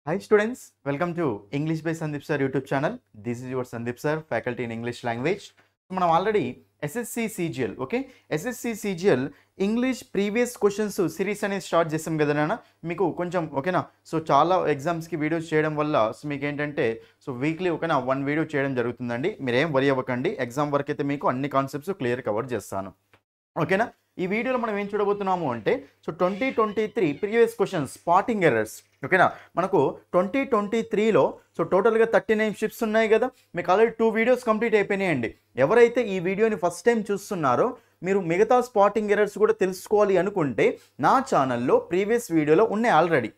Hi students, welcome to English by Sandeep Sir YouTube channel. This is your Sandeep Sir, faculty in English language. మనం already SSC CGL okay SSC CGL English previous questions series అనేది start చేసాం కదా నాన్న మీకు కొంచెం ఓకేనా. So చాలా ఎగ్జామ్స్కి వీడియోస్ చేయడం వల్ల సో మీకు ఏంటంటే సో వీక్లీ ఓకేనా 1 వీడియో చేయడం జరుగుతుందండి. మీరేం వరి అవ్వకండి, ఎగ్జామ్ వరకు అయితే మీకు అన్ని కాన్సెప్ట్స్ క్లియర్ కవర్ చేస్తాను ఓకేనా. ఈ వీడియోలో మనం ఏం చూడబోతున్నాము అంటే so 2023 previous questions spotting errors ఓకేనా. మనకు 2023లో సో టోటల్గా 39 షిప్స్ ఉన్నాయి కదా. మీకు ఆల్రెడీ 2 వీడియోస్ కంప్లీట్ అయిపోయినాయండి. ఎవరైతే ఈ వీడియోని ఫస్ట్ టైం చూస్తున్నారో మీరు మిగతా స్పాటింగ్ ఎర్రర్స్ కూడా తెలుసుకోవాలి అనుకుంటే నా ఛానల్లో ప్రీవియస్ వీడియోలో ఉన్నాయి ఆల్రెడీ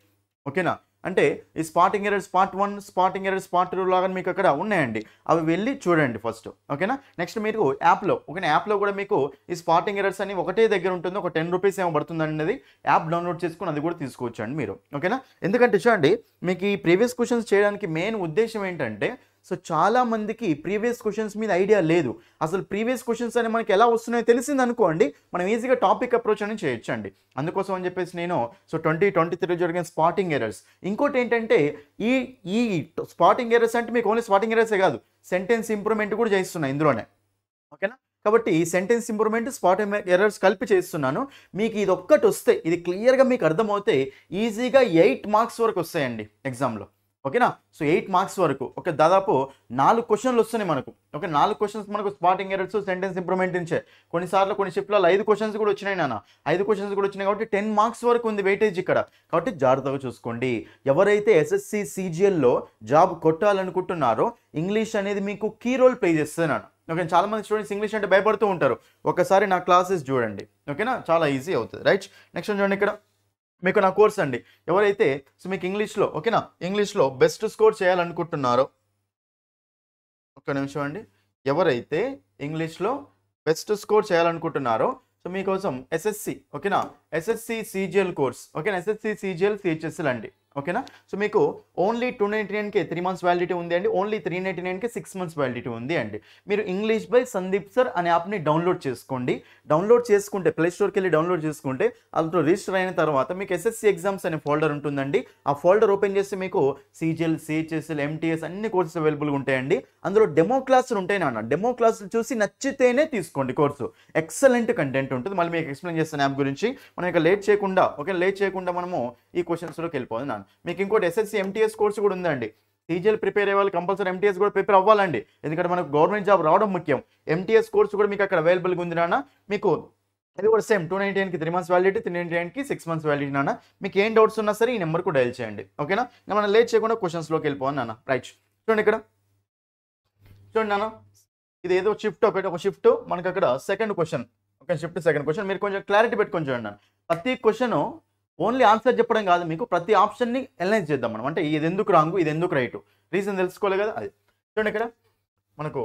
ఓకేనా. అంటే ఈ spotting errors part 1, spotting errors part 2 లాగా మీకు అక్కడ ఉన్నాయండి. అవి వెళ్ళి చూడండి ఫస్ట్ ఓకేనా. నెక్స్ట్ మీరు యాప్లో ఓకేనా, యాప్లో కూడా మీకు ఈ స్పాటింగ్ ఎర్రర్స్ అని ఒకటే దగ్గర ఉంటుంది. ఒక 10 రూపీస్ ఏమో పడుతుంది అనేది. యాప్ డౌన్లోడ్ చేసుకుని అది కూడా తీసుకోవచ్చు అండి మీరు ఓకేనా. ఎందుకంటే చూడండి మీకు ఈ ప్రీవియస్ క్వశ్చన్స్ చేయడానికి మెయిన్ ఉద్దేశం ఏంటంటే సో చాలా మందికి ప్రీవియస్ క్వశ్చన్స్ మీద ఐడియా లేదు. అసలు ప్రీవియస్ క్వశ్చన్స్ అని మనకి ఎలా వస్తున్నాయో తెలిసింది అనుకోండి, మనం ఈజీగా టాపిక్ అప్రోచ్ అని చేయొచ్చు అండి. అందుకోసం అని చెప్పేసి నేను సో 2023 జరిగిన స్పాటింగ్ ఎర్రర్స్. ఇంకోటి ఏంటంటే ఈ ఈ స్పాటింగ్ ఎర్రర్స్ అంటే మీకు ఓన్లీ స్పాటింగ్ ఎర్రర్సే కాదు, సెంటెన్స్ ఇంప్రూవ్మెంట్ కూడా చేస్తున్నాయి ఇందులోనే ఓకేనా. కాబట్టి ఈ సెంటెన్స్ ఇంప్రూవ్మెంట్ స్పాటింగ్ ఎర్రర్స్ కలిపి చేస్తున్నాను. మీకు ఇది ఒక్కటి వస్తే, ఇది క్లియర్గా మీకు అర్థమవుతే ఈజీగా 8 మార్క్స్ వరకు వస్తాయండి ఎగ్జామ్లో ఓకేనా. సో 8 మార్క్స్ వరకు ఒక దాదాపు 4 క్వశ్చన్లు వస్తున్నాయి మనకు ఓకే. 4 క్వశ్చన్స్ మనకు స్పాటింగ్ ఎర్రర్స్ సెంటెన్స్ ఇంప్రూవ్మెంట్ నుంచే. కొన్నిసార్లు కొన్ని షిఫ్ట్లలో 5 క్వశ్చన్స్ కూడా వచ్చినాయి నాన్న. 5 క్వశ్చన్స్ కూడా వచ్చినాయి కాబట్టి 10 మార్క్స్ వరకు ఉంది వెయిటేజ్ ఇక్కడ. కాబట్టి జాగ్రత్తగా చూసుకోండి. ఎవరైతే SSC CGLలో జాబ్ కొట్టాలనుకుంటున్నారో ఇంగ్లీష్ అనేది మీకు కీ రోల్ ప్లే చేస్తుంది నాన్న ఓకే. చాలా మంది స్టూడెంట్స్ ఇంగ్లీష్ అంటే భయపడుతూ ఉంటారు. ఒకసారి నా క్లాసెస్ చూడండి ఓకేనా, చాలా ఈజీ అవుతుంది రైట్. నెక్స్ట్ చూడండి ఇక్కడ మీకు నా కోర్స్ అండి. ఎవరైతే సో మీకు ఇంగ్లీష్లో ఓకేనా, ఇంగ్లీష్లో బెస్ట్ స్కోర్ చేయాలనుకుంటున్నారో ఒక్క నిమిషం అండి. ఎవరైతే ఇంగ్లీష్లో బెస్ట్ స్కోర్ చేయాలనుకుంటున్నారో సో మీకోసం SSC ఓకేనా, SSC CGL కోర్స్ ఓకేనా, SSC CGL CHSL అండి ఓకేనా. సో మీకు ఓన్లీ 299కే 3 months వ్యాలిడిటీ ఉంది అండి. ఓన్లీ 399కే 6 months వ్యాలిడిటీ ఉంది అండి. మీరు ఇంగ్లీష్ బై సందీప్ సర్ అనే యాప్ని డౌన్లోడ్ చేసుకోండి. డౌన్లోడ్ చేసుకుంటే ప్లే స్టోర్కి వెళ్ళి డౌన్లోడ్ చేసుకుంటే అందులో రిజిస్టర్ అయిన తర్వాత మీకు SSC ఎగ్జామ్స్ అనే ఫోల్డర్ ఉంటుందండి. ఆ ఫోల్డర్ ఓపెన్ చేస్తే మీకు CGL, CHSL, MTS అన్ని కోర్సెస్ అవైలబుల్గా ఉంటాయండి. అందులో డెమో క్లాసులు ఉంటాయి నాన్న. డెమో క్లాసులు చూసి నచ్చితేనే తీసుకోండి కోర్సు. ఎక్సలెంట్ కంటెంట్ ఉంటుంది. మళ్ళీ మీకు ఎక్స్ప్లెయిన్ చేస్తాను యాప్ గురించి. మనం ఇక లేట్ చేయకుండా ఓకే, లేట్ చేయకుండా మనము ఈ క్వశ్చన్స్లోకి వెళ్ళిపోతుంది. మీకు ఇంకోటి SSC MTS కోర్సు కూడా ఉందండి. CGL ప్రిపేర్ అయ్యే వాళ్ళు కంపల్సరీ MTS కూడా ప్రిపేర్ అవ్వాలండి. ఎందుకంటే మనకు గవర్నమెంట్ జాబ్ రావడం ముఖ్యం. MTS కోర్సు కూడా మీకు అక్కడ అవైలబుల్గా ఉంది నాన్న. మీకు ఇది కూడా సేమ్ 299కి 3 months వ్యాలిడిటీ, 399కి 6 months వ్యాలిడిటీ నాన్న. మీకు ఏం డౌట్స్ ఉన్నా సరే ఈ నెంబర్కు డైల్ చేయండి ఓకేనా. మనం లేట్ చేయకుండా క్వశ్చన్స్లోకి వెళ్ళిపోవాలి నాన్న రైట్. చూడండి ఇక్కడ చూడండి నాన్న, ఇది ఏదో షిఫ్ట్ ఒక షిఫ్ట్ మనకు అక్కడ second question okay, shift second question. మీరు కొంచెం క్లారిటీ పెట్టుకొని చూడండి నాన్న. ప్రతి క్వశ్చన్ ఓన్లీ ఆన్సర్ చెప్పడం కాదు, మీకు ప్రతి ఆప్షన్ని అనలైజ్ చేద్దాం మనం. అంటే ఇది ఎందుకు రాంగు, ఇది ఎందుకు రైట్, రీజన్ తెలుసుకోవాలి కదా అది. చూడండి ఇక్కడ మనకు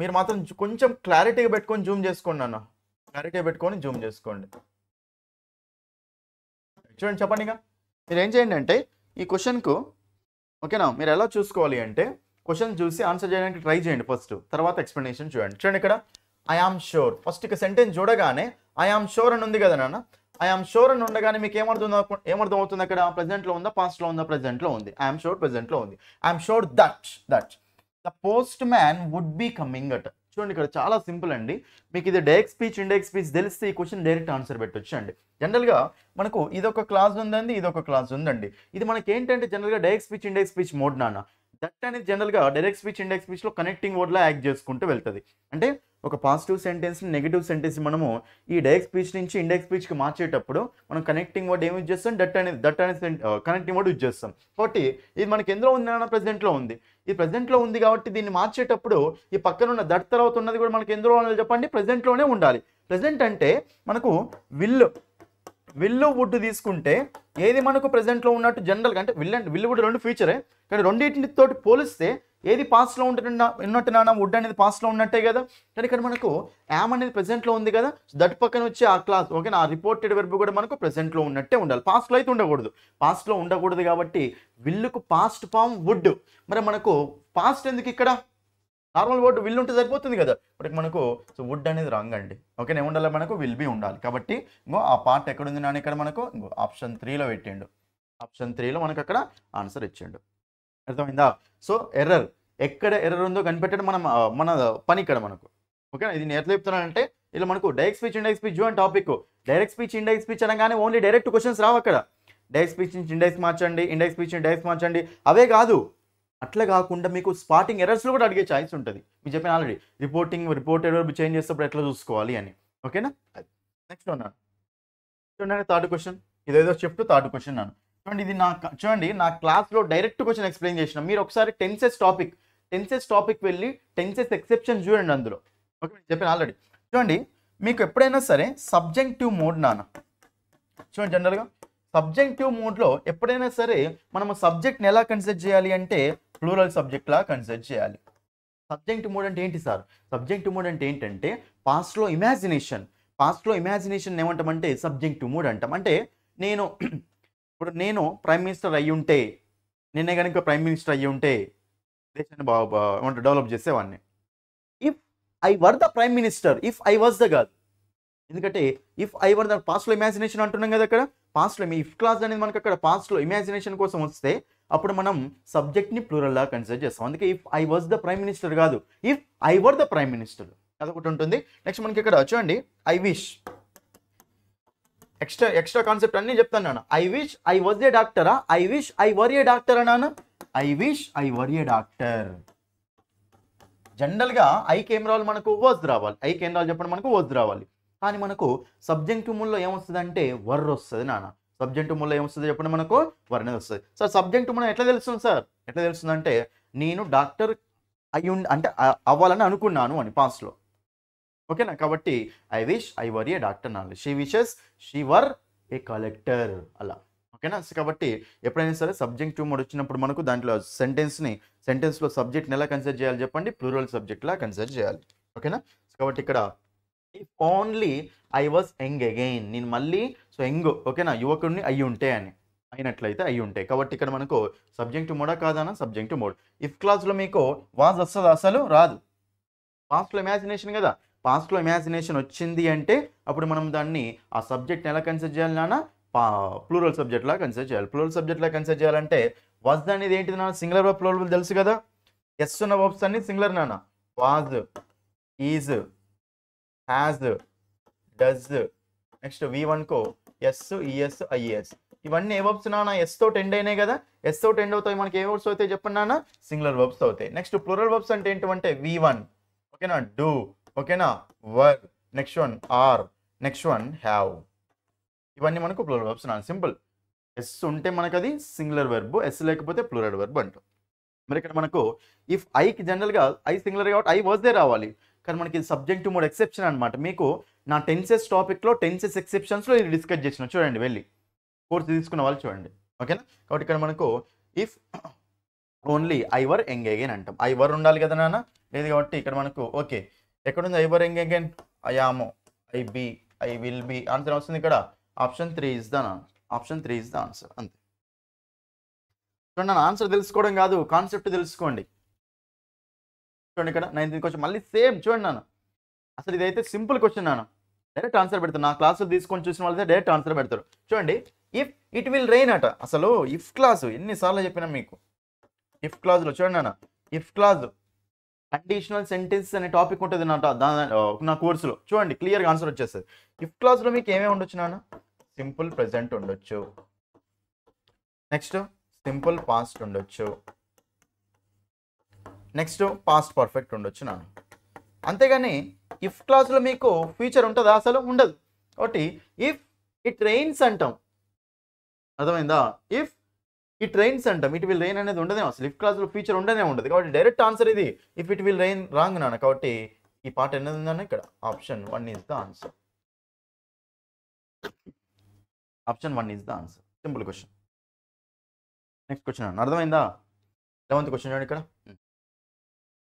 మీరు మాత్రం కొంచెం క్లారిటీగా పెట్టుకొని జూమ్ చేసుకోండి అన్న, క్లారిటీ పెట్టుకొని జూమ్ చేసుకోండి. చూడండి చెప్పండి. ఇక మీరు ఏం చేయండి అంటే ఈ క్వశ్చన్కు ఓకేనా, మీరు ఎలా చూసుకోవాలి అంటే క్వశ్చన్ చూసి ఆన్సర్ చేయడానికి ట్రై చేయండి ఫస్ట్, తర్వాత ఎక్స్ప్లెనేషన్ చూడండి. చూడండి ఇక్కడ ఐ ఆమ్ షూర్, ఫస్ట్ ఇక సెంటెన్స్ చూడగానే ఐ ఆమ్ షూర్ అని ఉంది కదా నాన్న. ఐ ఆమ్ షూర్ అని ఉండగానే మీకు ఏమర్థం అవుతుంది అక్కడ, ప్రెజెంట్లో ఉందా, పాస్ట్లో ఉందా? ప్రెజెంట్లో ఉంది. ఐఎమ్ షూర్ ప్రెజెంట్లో ఉంది. I'm sure that the postman would be coming at. చూడండి ఇక్కడ చాలా సింపుల్ అండి. మీకు ఇది డైరెక్ట్ స్పీచ్, ఇండైరెక్ట్ స్పీచ్ తెలిస్తే ఈ క్వశ్చన్ డైరెక్ట్ ఆన్సర్ పెట్టొచ్చు అండి. జనరల్గా మనకు ఇదొక క్లాస్ ఉందండి, ఇదొక క్లాస్ ఉందండి. ఇది మనకి ఏంటంటే జనరల్గా direct speech, indirect speech mode నాన్న. దట్ అనేది జనరల్గా డైరెక్ట్ స్పీచ్, ఇండైరెక్ట్ స్పీచ్లో కనెక్టింగ్ వర్డ్లా యాక్ట్ చేసుకుంటూ వెళ్తుంది. అంటే ఒక పాజిటివ్ సెంటెన్స్, నెగిటివ్ సెంటెన్స్ మనము ఈ డైరెక్ట్ స్పీచ్ నుంచి ఇండైరెక్ట్ స్పీచ్కి మార్చేటప్పుడు మనం కనెక్టింగ్ వర్డ్ ఏమి యూజ్ చేస్తాం, దట్ అనేది కనెక్టింగ్ వర్డ్ యూజ్ చేస్తాం. కాబట్టి ఇది మనకి ఎందులో ఉంది అన్న, ప్రెజెంట్లో ఉంది. ఇది ప్రెజెంట్లో ఉంది కాబట్టి దీన్ని మార్చేటప్పుడు ఈ పక్కన ఉన్న దట్ తర్వాత ఉన్నది కూడా మనకి ఎందులో ఉండాలి చెప్పండి, ప్రెజెంట్లోనే ఉండాలి. ప్రెజెంట్ అంటే మనకు విల్లు వుడ్ తీసుకుంటే ఏది మనకు ప్రెజెంట్లో ఉన్నట్టు జనరల్గా, అంటే విల్లు వుడ్ రెండు ఫ్యూచరే, కానీ రెండింటితో పోలిస్తే ఏది పాస్ట్లో ఉన్నట్టు నాన్న, వుడ్ అనేది పాస్ట్లో ఉన్నట్టే కదా. కానీ ఇక్కడ మనకు యామ్ అనేది ప్రెజెంట్లో ఉంది కదా. దట్ పక్కన వచ్చి ఆ క్లాస్ ఓకేనా, ఆ రిపోర్టెడ్ వెర్బ్ కూడా మనకు ప్రెజెంట్లో ఉన్నట్టే ఉండాలి. పాస్ట్లో అయితే ఉండకూడదు. పాస్ట్లో ఉండకూడదు కాబట్టి విల్లుకు పాస్ట్ ఫామ్ వుడ్. మరి మనకు పాస్ట్ ఎందుకు ఇక్కడ, నార్మల్ వర్డ్ విల్ ఉంటే సరిపోతుంది కదా. బట్ మనకు సో వుడ్ అనేది రాంగ్ అండి ఓకేనా. ఏముండాలి మనకు, విల్ బి ఉండాలి. కాబట్టి ఇంకో ఆ పార్ట్ ఎక్కడుంది నాన్న, ఇక్కడ మనకు ఇంకో ఆప్షన్ 3లో పెట్టిండు ఆప్షన్ 3లో మనకు అక్కడ ఆన్సర్ ఇచ్చిండు. అర్థమైందా? సో ఎర్రర్, ఎక్కడ ఎర్రర్ ఉందో కనిపెట్టడం మన పని ఇక్కడ మనకు. ఓకే, ఇది నేను ఎట్లా చెప్తున్నానంటే ఇలా మనకు డైరెక్ట్ స్పీచ్ ఇండైరెక్ట్ స్పీచ్ అని topic. Direct speech indirect speech అనగానే ఓన్లీ డైరెక్ట్ క్వశ్చన్స్ రావు అక్కడ. డైరెక్ట్ స్పీచ్ నుంచి ఇండైరెక్ట్ మార్చండి, ఇండైరెక్ట్ స్పీచ్ డైరెక్ట్ మార్చండి, అవే కాదు. అట్లా కాకుండా మీకు స్పాటింగ్ ఎర్రర్స్లో కూడా అడిగే ఛాయిస్ ఉంటుంది. మీకు చెప్పిన ఆల్రెడీ రిపోర్టెడ్ వర్బ్ చేంజ్ చేసేటప్పుడు ఎట్లా చూసుకోవాలి అని. ఓకేనా? నెక్స్ట్ ఉన్నాను చూడండి, థర్డ్ క్వశ్చన్. ఇదేదో చెప్తూ థర్డ్ క్వశ్చన్ నాను చూడండి. ఇది చూడండి నా క్లాస్లో డైరెక్ట్ క్వశ్చన్ ఎక్స్ప్లెయిన్ చేసిన. మీరు ఒకసారి టెన్సెస్ టాపిక్ వెళ్ళి టెన్సెస్ ఎక్సెప్షన్ చూడండి అందులో. ఓకే, చెప్పాను ఆల్రెడీ. చూడండి, మీకు ఎప్పుడైనా సరే సబ్జెక్టివ్ మోడ్ నాన్న చూడండి, జనరల్గా సబ్జెక్టివ్ మోడ్లో ఎప్పుడైనా సరే మనము సబ్జెక్ట్ని ఎలా కన్సిడర్ చేయాలి అంటే ప్లూరల్ సబ్జెక్ట్లా కన్సిడర్ చేయాలి. సబ్జెక్టివ్ మోడ్ అంటే ఏంటి సార్? సబ్జెక్టివ్ మోడ్ అంటే ఏంటంటే పాస్ట్లో ఇమాజినేషన్ ఏమంటామంటే సబ్జెక్టివ్ మోడ్ అంటాం. అంటే ఇప్పుడు నేను ప్రైమ్ మినిస్టర్ అయ్యి ఉంటే, నిన్నే కనుక ప్రైమ్ మినిస్టర్ అయ్యి ఉంటే దేశాన్ని బాగా డెవలప్ చేసేవాడిని. If I were the prime minister, if I was the కాదు. ఎందుకంటే ఇఫ్ ఐ వర్ ద పాస్ట్లో ఇమాజినేషన్ అంటున్నాం కదా అక్కడ. పాస్ట్లో ఇఫ్ క్లాజ్ అనేది మనకు అక్కడ పాస్ట్లో ఇమాజినేషన్ కోసం వస్తే అప్పుడు మనం సబ్జెక్ట్ని ప్లూరల్లా కన్సిడర్ చేస్తాం. అందుకే if I was the prime minister కాదు, if I were the prime minister అదొకటి ఉంటుంది. నెక్స్ట్ మనకి ఇక్కడ చూడండి, ఐ విష్, ఎక్స్ట్రా కాన్సెప్ట్ అన్నీ చెప్తాను నాన్న. I wish I was a డాక్టరా, I wish I were a డాక్టరా నాన్న? I wish I were a doctor. జనరల్గా ఐకి ఏం రావాలి మనకు? వర్స్ రావాలి. ఐకి ఏం రావాలి చెప్పండి మనకు? వర్స్ రావాలి. కానీ మనకు సబ్జెక్టివ్ మూడ్లో ఏమొస్తుంది అంటే వర్ వస్తుంది నాన్న. సబ్జెక్టివ్ మూడ్లో ఏమొస్తుంది చెప్పండి మనకు? వర్ అనేది వస్తుంది. సార్ సబ్జెక్టివ్ మూడ్ ఎట్లా తెలుస్తుంది సార్? ఎట్లా తెలుస్తుంది అంటే నేను డాక్టర్ అంటే అవ్వాలని అనుకున్నాను అని పాస్ట్లో. ఓకేనా? కాబట్టి I wish I were a doctor నాన్న. She wishes she were a collector అలా. ఓకేనా? కాబట్టి ఎప్పుడైనా సరే సబ్జెక్టివ్ మోడ్ వచ్చినప్పుడు మనకు దాంట్లో సెంటెన్స్లో సబ్జెక్ట్ని ఎలా కన్సిడర్ చేయాలి చెప్పండి? ప్లూరల్ సబ్జెక్ట్లా కన్సిడర్ చేయాలి. ఓకేనా? కాబట్టి ఇక్కడ if only I was young again, నేను మళ్ళీ యంగ్, ఓకేనా, యువకుడిని అయ్యి ఉంటే అని అయినట్లయితే అయ్యి ఉంటాయి. కాబట్టి ఇక్కడ మనకు సబ్జెక్టివ్ మోడా కాదన్నా? Subjective mode. ఇఫ్ క్లాస్లో మీకు వాజ్ వస్తుంది, అసలు రాదు. పాస్ట్లో ఇమాజినేషన్ కదా. పాస్ట్లో ఇమాజినేషన్ వచ్చింది అంటే అప్పుడు మనం దాన్ని ఆ సబ్జెక్ట్ని ఎలా కన్సిడర్ చేయాలి నాన్న? ప్లూరల్ సబ్జెక్ట్లా కన్సిడర్ చేయాలి. ప్లూరల్ సబ్జెక్ట్లా కన్సిడర్ చేయాలంటే వాజ్ అనేది ఏంటిది నాన్న? సింగులర్ వర్బ్ ప్లూరల్ తెలుసు కదా. ఎస్ ఉన్న వర్బ్స్ అన్ని సింగులర్ నాన్న. Was, is, has, does. Next V1 కో ఎస్, ఈఎస్, ఐఎస్. ఇవన్నీ ఏ వర్బ్స్ నాన్న? ఎస్తో ఎండ్ అయినాయి కదా. ఎస్తో ఎండ్ అవుతాయి మనకి. ఏ వర్బ్స్ అవుతాయి చెప్పండి నాన్న? సింగులర్ వర్బ్స్ అవుతాయి. నెక్స్ట్ ప్లూరల్ వర్బ్స్ అంటే ఏంటంటే V1, ఓకేనా, డూ, ఓకేనా, were, next one are, next one have. ఇవన్నీ మనకు ప్లూరల్ వర్బ్స్ నాన్న. సింపుల్. ఎస్ ఉంటే మనకు అది సింగులర్ వెర్బ్, ఎస్ లేకపోతే ప్లూరల్ వెర్బ్ అంటాం. మరి ఇక్కడ మనకు ఇఫ్ ఐకి జనరల్గా ఐ సింగులర్ కాబట్టి ఐ వాజ్ దే రావాలి. కానీ మనకి సబ్జెక్టివ్ మోడ్ ఎక్సెప్షన్ అనమాట. మీకు నా టెన్సెస్ టాపిక్లో టెన్సెస్ ఎక్సెప్షన్స్లో ఇది డిస్కస్ చేసిన. చూడండి, వెళ్ళి కోర్స్ తీసుకున్న వాళ్ళు చూడండి. ఓకేనా? కాబట్టి ఇక్కడ మనకు if only I were young again అంటాం. ఐ వర్ ఉండాలి కదా నాన్న, లేదు కాబట్టి ఇక్కడ మనకు ఓకే ఎక్కడుంది? I were young again, I am, I be, I will be. Answer వస్తుంది ఇక్కడ. Option 3 is the answer. అంతే. చూడండి, నా ఆన్సర్ తెలుసుకోవడం కాదు, కాన్సెప్ట్ తెలుసుకోండి. చూడండి ఇక్కడ 9th క్వశ్చన్ మళ్ళీ సేమ్. చూడండి నాన్న, అసలు ఇదైతే సింపుల్ క్వశ్చన్ నాన్న. డైరెక్ట్ ఆన్సర్ పెడతారు. నా క్లాసులు తీసుకొని చూసిన వాళ్ళైతే డైరెక్ట్ ఆన్సర్ పెడతారు. చూడండి, ఇఫ్ ఇట్ విల్ రెయిన్ అట. అసలు ఇఫ్ క్లాసు ఎన్నిసార్లు చెప్పినా మీకు. ఇఫ్ క్లాజ్లో చూడండి నాన్న, ఇఫ్ క్లాజ్ కండిషనల్ సెంటెన్స్ అనే టాపిక్ ఉంటుంది నా కోర్సులో. చూడండి, క్లియర్గా ఆన్సర్ వచ్చేస్తుంది. ఇఫ్ క్లాజ్లో మీకు ఏమేమి ఉండొచ్చు నాన్న? సింపుల్ ప్రెజెంట్ ఉండొచ్చు, నెక్స్ట్ సింపుల్ పాస్ట్ ఉండొచ్చు, నెక్స్ట్ పాస్ట్ పర్ఫెక్ట్ ఉండొచ్చు నాన్న. అంతేగాని ఇఫ్ క్లాస్లో మీకు ఫ్యూచర్ ఉంటుందా? అసలు ఉండదు. కాబట్టి ఇఫ్ ఇట్ రెయిన్స్ అంటాం. అర్థమైందా? ఇఫ్ ఇట్ రెయిన్స్ అంటాం. ఇట్ విల్ రెయిన్ అనేది ఉండదే. అసలు ఇఫ్ క్లాస్లో ఫ్యూచర్ ఉండనే ఉండదు. కాబట్టి డైరెక్ట్ ఆన్సర్ ఇది. If it will rain wrong నాన్న. కాబట్టి ఈ పార్ట్ ఎన్నది ఉందన్న ఇక్కడ? Option 1 is the answer. Option 1 is the answer. Simple question. Next question అన్న అర్థమైందా? 11th క్వశ్చన్ చూడండి ఇక్కడ.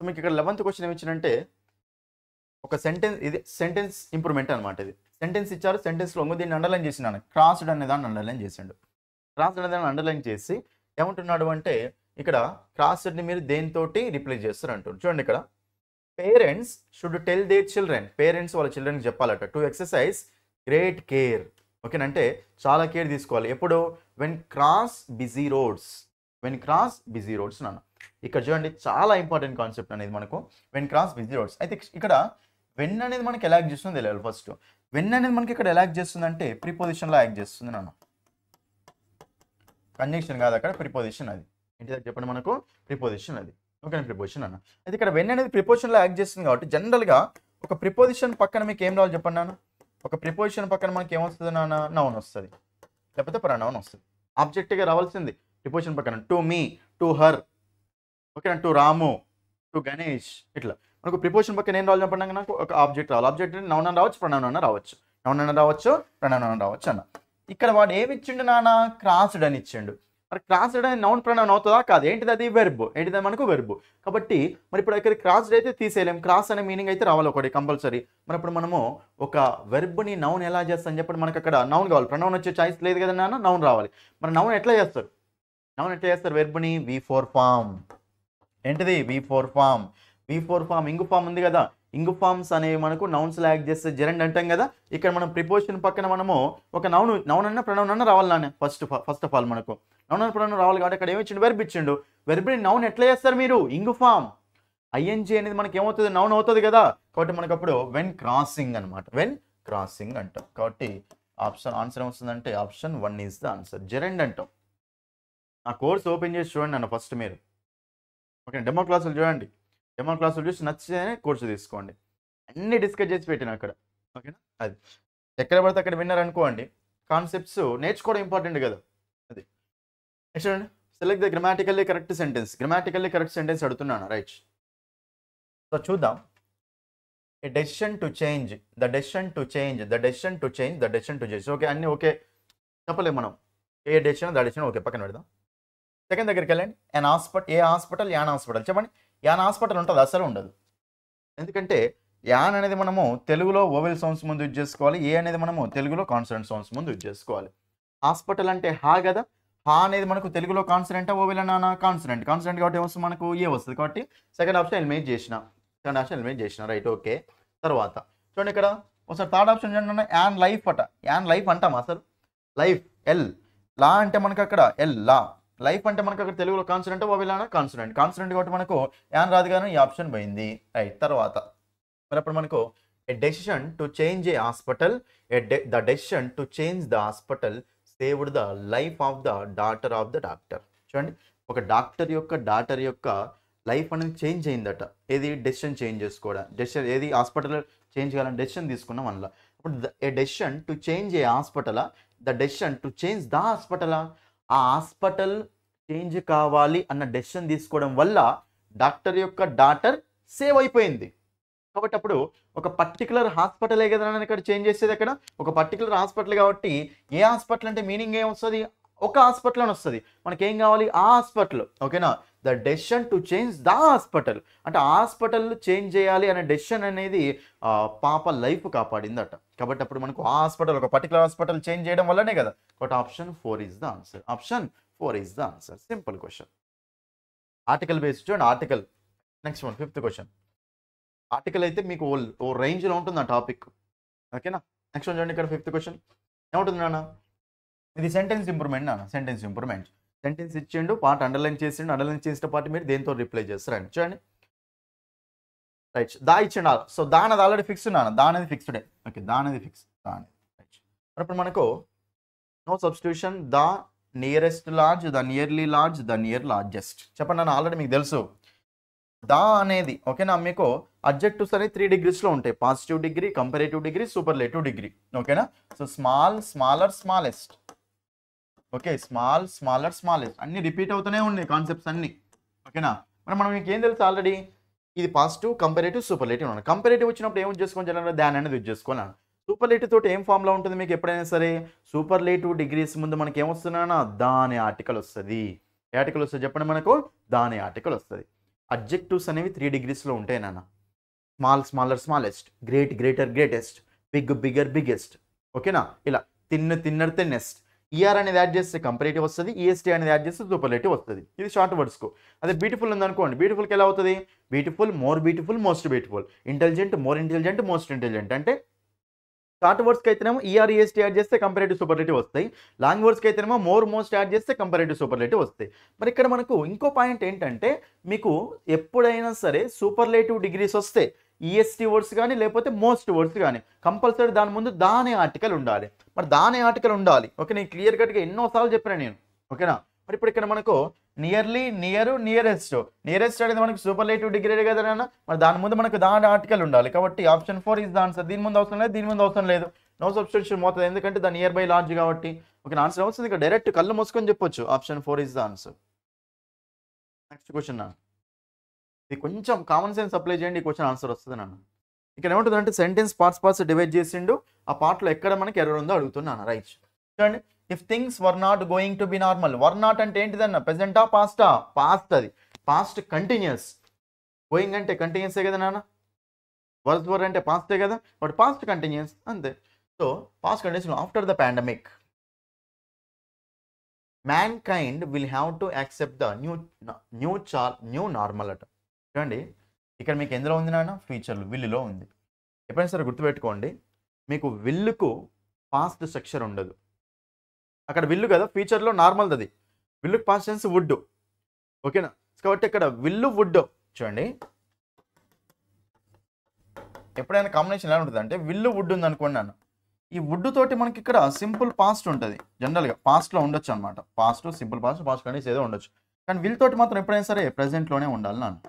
మీకు ఇక్కడ 11th క్వశ్చన్ ఏమి ఇచ్చారంటే ఒక సెంటెన్స్, ఇది సెంటెన్స్ ఇంప్రూవ్మెంట్ అనమాట. ఇది సెంటెన్స్ ఇచ్చారు. సెంటెన్స్లో దీన్ని అండర్లైన్ చేసినాను. క్రాస్డ్ అనే దాన్ని అండర్లైన్ చేసిండు. క్రాస్డ్ అనే దాన్ని అండర్లైన్ చేసి ఏమంటున్నాడు అంటే ఇక్కడ క్రాస్డ్ని మీరు దేనితోటి రిప్లేస్ చేస్తారు అంటున్నారు. చూడండి ఇక్కడ parents should tell their children. Parents వాళ్ళ చిల్డ్రన్కి చెప్పాలట టు ఎక్సర్సైజ్ గ్రేట్ కేర్. ఓకేనంటే చాలా కేర్ తీసుకోవాలి. ఎప్పుడు? When cross busy roads. When cross busy roads నాన్న. ఇక్కడ చూడండి చాలా ఇంపార్టెంట్ కాన్సెప్ట్ అనేది మనకు వెన్ క్రాస్ బిజీ రోడ్స్. అయితే ఇక్కడ వెన్ అనేది మనకి ఎలా యాక్ట్ చేస్తుంది తెలియాలి ఫస్ట్. వెన్ అనేది మనకి ఇక్కడ ఎలా యాక్ట్ చేస్తుంది అంటే ప్రిపోజిషన్లో యాక్ట్ చేస్తుంది నాన్న. కంజంక్షన్ కాదు అక్కడ ప్రిపోజిషన్ అది. ఏంటి చెప్పండి మనకు ప్రిపోజిషన్ అది. ఓకే ప్రిపోజిషన్ అన్న. అయితే ఇక్కడ వెన్ అనేది ప్రిపోజిషన్లో యాక్ట్ చేస్తుంది కాబట్టి జనరల్గా ఒక ప్రిపోజిషన్ పక్కన మీకు ఏం రావాలి చెప్పండి నాన్న. ఒక ప్రిపోజిషన్ పక్కన మనకి ఏమొస్తుంది నాన్న, నౌన్ వస్తుంది లేకపోతే ప్రనౌన్ వస్తుంది. ఆబ్జెక్ట్గా రావాల్సింది ప్రిపోజిషన్ పక్కన. టు మీ, టు హర్, ఓకేనా, టు రాము, టు గణేష్, ఇట్లా మనకు ప్రిపోజిషన్ పక్కన ఏం రావాలి చెప్పండి నాకు ఒక ఆబ్జెక్ట్ రావాలి. ఆబ్జెక్ట్ నౌన్ అని రావచ్చు, ప్రనౌన్ అన్న రావచ్చు. నౌన్ అన్న రావచ్చు, ప్రనౌన్ అన్న రావచ్చు అన్న. ఇక్కడ వాడు ఏమి ఇచ్చిండు నాన్న, క్రాస్డ్ అని ఇచ్చిండు. మరి క్రాస్డ్ అని నౌన్ ప్రనౌన్ అవుతుందా కాదు, ఏంటిది అది వెర్బ్, ఏంటిది మనకు వెర్బ్. కాబట్టి మరి ఇప్పుడు ఇక్కడ క్రాస్డ్ అయితే తీసేయలేం, క్రాస్ అనే మీనింగ్ అయితే రావాలి ఒకటి కంపల్సరీ. మరి ఇప్పుడు మనము ఒక వెర్బ్ని నౌన్ ఎలా చేస్తాం చెప్పండి. మనకు అక్కడ నౌన్ కావాలి, ప్రనౌన్ వచ్చే ఛాయిస్ లేదు కదా నాన్న, నౌన్ రావాలి. మరి నౌన్ ఎట్లా చేస్తారు, నౌన్ ఎట్లా చేస్తారు వెర్బ్ని, V4 ఫామ్. ఏంటిది V4 ఫామ్. V4 ఫామ్ ఇంగు ఫామ్ ఉంది కదా, ఇంగు ఫామ్స్ అనేవి మనకు నౌన్స్ యాక్ట్ చేస్తే జెరండ్ అంటాం కదా. ఇక్కడ మనం ప్రిపోజిషన్ పక్కన మనము ఒక నౌన్ అన్న ప్రనౌన్ అన్న రావాలి నాన్న. ఫస్ట్ ఆఫ్ ఆల్ మనకు నౌన్ అన్న ప్రనౌన్ రావాలి కాబట్టి ఇక్కడ ఏమి ఇచ్చిండు, వెర్బ్ ఇచ్చిండు. వెర్బ్ని నౌన్ ఎట్లా చేస్తారు మీరు, ఇంగు ఫామ్. ING అనేది మనకి ఏమవుతుంది, నౌన్ అవుతుంది కదా. కాబట్టి మనకు అప్పుడు వెన్ క్రాసింగ్ అనమాట, వెన్ క్రాసింగ్ అంటాం. కాబట్టి ఆన్సర్ ఏమొస్తుందంటే option 1 is the answer. Gerund అంటాం. ఆ కోర్స్ ఓపెన్ చేసి చూడండి అన్న ఫస్ట్ మీరు. ఓకే డెమో క్లాసులు చూడండి, డెమో క్లాసులు చూసి నచ్చితేనే కోర్సు తీసుకోండి. అన్ని డిస్కస్ చేసి పెట్టిన అక్కడ. ఓకేనా, అది ఎక్కడ పడితే అక్కడ విన్నర్ అనుకోండి. కాన్సెప్ట్స్ నేర్చుకోవడం ఇంపార్టెంట్ కదా అది. నెక్స్ట్ చూడండి, select the grammatically correct sentence. Grammatically correct sentence అడుగుతున్నాను, రైట్. సో చూద్దాం. A decision to change, the decision to change, the decision to change, the decision to change. Okay అన్నీ okay చెప్పలేము మనం. A decision the decision okay పక్కన పెడదాం. Second దగ్గరికి వెళ్ళండి. A hospital, an hospital. చెప్పండి, యాన్ హాస్పిటల్ ఉంటుంది, అసలు ఉండదు. ఎందుకంటే యాన్ అనేది మనము తెలుగులో ఓవెల్ సౌండ్స్ ముందు యూజ్ చేసుకోవాలి, ఏ అనేది మనము తెలుగులో కాన్సనెంట్ సౌండ్స్ ముందు యూజ్ చేసుకోవాలి. హాస్పిటల్ అంటే హా కదా, హా అనేది మనకు తెలుగులో కాన్సనెంట్, ఓవెల్ అన్న కాన్సనెంట్. కాన్సనెంట్ కాబట్టి ఏమొస్తుంది మనకు, ఏ వస్తుంది. కాబట్టి సెకండ్ ఆప్షన్ ఎలిమినేట్ చేసిన, రైట్. ఓకే తర్వాత చూడండి ఇక్కడ ఒకసారి థర్డ్ ఆప్షన్ చూడండి, యాన్ లైఫ్ అట. యాన్ లైఫ్ అంటాం అసలు, లైఫ్ ఎల్, లా అంటే మనకు అక్కడ ఎల్, లా. లైఫ్ అంటే మనకు అక్కడ తెలుగులో కాన్సనెంట్, ఓవెల్ అన్న కాన్సనెంట్. కాన్సనెంట్ కాబట్టి మనకు యాన్ రాదు కానీ ఈ ఆప్షన్ పోయింది, రైట్. తర్వాత మరి అప్పుడు మనకు a decision to change a hospital, the decision to change the hospital saved the life of the daughter of the doctor. చూడండి, ఒక డాక్టర్ యొక్క డాటర్ యొక్క లైఫ్ అనేది చేంజ్ అయిందట. ఏది, డెసిషన్ చేంజ్ చేసుకోవడం. డెసిషన్ ఏది, హాస్పిటల్ చేంజ్ చేయాలని డెసిషన్ తీసుకున్నాం అందులో. అప్పుడు a decision to change a హాస్పిటలా, the decision to change the హాస్పిటలా. ఆ హాస్పిటల్ చేంజ్ కావాలి అన్న డెసిషన్ తీసుకోవడం వల్ల డాక్టర్ యొక్క డాటర్ సేవ్ అయిపోయింది. కాబట్టి అప్పుడు ఒక పర్టికులర్ హాస్పిటలే కదా ఇక్కడ చేంజ్ చేసేది. అక్కడ ఒక పర్టికులర్ హాస్పిటల్ కాబట్టి ఏ హాస్పిటల్ అంటే మీనింగ్ ఏం వస్తుంది, ఒక హాస్పిటల్ అని వస్తుంది. మనకేం కావాలి, ఆ హాస్పిటల్. ఓకేనా, the decision to change the hospital అంటే హాస్పిటల్ చేంజ్ చేయాలి అనే డెసిషన్ అనేది పాప లైఫ్ కాపాడిందట. కాబట్టి అప్పుడు మనకు ఆ హాస్పిటల్, ఒక పర్టికులర్ హాస్పిటల్ చేంజ్ చేయడం వల్లనే కదా. కాబట్టి option 4 is the answer. Option 4 is the answer. Simple question. Article based చూడండి, article. Next one, 5th question. Article అయితే మీకు ఓ రేంజ్లో ఉంటుంది ఆ టాపిక్. ఓకేనా, నెక్స్ట్ వన్ చూడండి. ఇక్కడ 5th క్వశ్చన్ ఏముంటుంది నాన్న, ఇది సెంటెన్స్ ఇంప్రూవ్మెంట్ నాన్న. Sentence improvement. సెంటెన్స్ ఇచ్చిండు, పార్ట్ అండర్లైన్ చేసిండు, అండర్లైన్ చేసిన పార్ట్ మీరు దేంతో రిప్లై చేస్తారండి. చూడండి, రైట్. దా ఇచ్చిండు, సో దా అనేది ఆల్రెడీ ఫిక్స్ నాన్న, దా అనేది ఫిక్స్డే. ఓకే, దా అనేది ఫిక్స్, దా అనేది రైట్. ఇప్పుడు మనకు no substitution, the nearest large, the nearly large, the near largest. చెప్పండి నాన్న, ఆల్రెడీ మీకు తెలుసు. దా అనేది ఓకేనా, మీకు అడ్జెక్టివ్స్ అనేది 3 degreesలో ఉంటాయి. Positive degree, comparative degree, superlative degree. ఓకేనా, so small, smaller, smallest. Okay, small, smaller, smallest అన్ని రిపీట్ అవుతూనే ఉన్నాయి కాన్సెప్ట్స్ అన్ని. ఓకేనా, మరి మనం మీకు ఏం తెలుసు ఆల్రెడీ, ఇది పాజిటివ్, కంపారేటివ్, సూపర్లేటివ్ ఉన్నాయి. కంపారేటివ్ వచ్చినప్పుడు ఏం చేసుకోవాలి, జనరల్గా దాని అనేది యూజ్ చేసుకోవాలి. సూపర్లేటివ్ తోటి ఏం ఫామ్లో ఉంటుంది మీకు ఎప్పుడైనా సరే, సూపర్లేటివ్ డిగ్రీస్ ముందు మనకి ఏమొస్తున్నా, దా అనే ఆర్టికల్ వస్తుంది. ఏ ఆర్టికల్ వస్తుంది చెప్పండి మనకు, దా అనే ఆర్టికల్ వస్తుంది. అడ్జెక్టివ్స్ అనేవి 3 degreesలో ఉంటాయి నాన్న. Small, smaller, smallest, great, greater, greatest, big, bigger, biggest. ఓకేనా, ఇలా థిన్, థిన్నర్, థిన్నెస్ట్. ఈఆర్ అనేది యాడ్ చేస్తే కంపారేటివ్ వస్తుంది, ఈఎస్టీ అనేది యాడ్ చేస్తే సూపర్లేటివ్ వస్తుంది. ఇది షార్ట్ వర్డ్స్కు. అదే బ్యూటిఫుల్ ఉందనుకోండి, బ్యూటిఫుల్కి ఎలా అవుతుంది, beautiful, more beautiful, most beautiful, intelligent, more intelligent, most intelligent. అంటే షార్ట్ వర్డ్స్కి అయితేనేమో ఈఆర్ఈఎస్టీ యాడ్ చేస్తే కంపారేటివ్ సూపర్లేటివ్ వస్తాయి. లాంగ్ వర్డ్స్కి అయితేనేమో మోర్ మోస్ట్ యాడ్ చేస్తే కంపారేటివ్ సూపర్లేటివ్ వస్తాయి. మరి ఇక్కడ మనకు ఇంకో పాయింట్ ఏంటంటే మీకు ఎప్పుడైనా సరే సూపర్లేటివ్ డిగ్రీస్ వస్తే ఈఎస్టీ వర్డ్స్ కానీ లేకపోతే మోస్ట్ వర్డ్స్ కానీ కంపల్సరీ దాని ముందు దాని ఆర్టికల్ ఉండాలి. మరి దాని ఆర్టికల్ ఉండాలి. ఓకే, నేను క్లియర్ కట్గా ఎన్నోసార్లు చెప్పినా నేను. ఓకేనా, మరి ఇప్పుడు ఇక్కడ మనకు నియర్లీ, నియర్, నియరెస్ట్. నియరెస్ట్ అనేది మనకు సూపర్లేటివ్ డిగ్రీ కదా నాన్న. మరి దాని ముందు మనకు దాని ఆర్టికల్ ఉండాలి. కాబట్టి ఆప్షన్ 4 ఇస్ ద ఆన్సర్. దీని ముందు అవసరం లేదు, దీని ముందు అవసరం లేదు. నో సబ్స్టిట్యూషన్ అవుతుంది, ఎందుకంటే ద నియర్ బై లార్జ్ కాబట్టి. ఓకే, ఆన్సర్ అవుతుంది. ఇక్కడ డైరెక్ట్ కళ్ళు మూసుకొని చెప్పొచ్చు. Option 4 is the answer. Next question నాన్న, ఇది కొంచెం కామన్ సెన్స్ అప్లై చేయండి, ఈ క్వశ్చన్ ఆన్సర్ వస్తుంది నాన్న. ఇక్కడ ఏముంటుందంటే సెంటెన్స్ పార్ట్స్ డివైడ్ చేసిండు. ఆ పార్ట్లో ఎక్కడ మనకి ఎర్రర్ ఉందో అడుగుతున్నాను. రైట్, చూడండి. If things were not going to be normal. Were not అంటే ఏంటిదన్న? ప్రెజెంటా పాస్టా? పాస్ట్. అది పాస్ట్ కంటిన్యూస్. గోయింగ్ అంటే కంటిన్యూసే కదా నాన్న. వర్ అంటే పాస్టే కదా, బట్ పాస్ట్ కంటిన్యూస్ అంతే. So past continuous. After the pandemic mankind will have to accept the new normal అట. చూడండి, ఇక్కడ మీకు ఎందులో ఉంది నాన్న? ఫ్యూచర్లో, విల్లులో ఉంది. ఎప్పుడైనా సరే గుర్తుపెట్టుకోండి, మీకు విల్లుకు పాస్ట్ స్ట్రక్చర్ ఉండదు. అక్కడ విల్లు కదా, ఫ్యూచర్లో నార్మల్. అది విల్లుకు పాస్ట్ టెన్స్ వుడ్. ఓకేనా, కాబట్టి ఇక్కడ విల్లు వుడ్. చూడండి, ఎప్పుడైనా కాంబినేషన్ ఎలా ఉంటుంది అంటే విల్లు వుడ్ ఉంది అనుకోండి నాన్న. ఈ వుడ్ తోటి మనకి ఇక్కడ సింపుల్ పాస్ట్ ఉంటుంది. జనరల్గా పాస్ట్లో ఉండొచ్చు అనమాట. Past, simple past, past condition ఏదో ఉండొచ్చు. కానీ విల్ తోటి మాత్రం ఎప్పుడైనా సరే ప్రెజెంట్లోనే ఉండాలి నాన్న.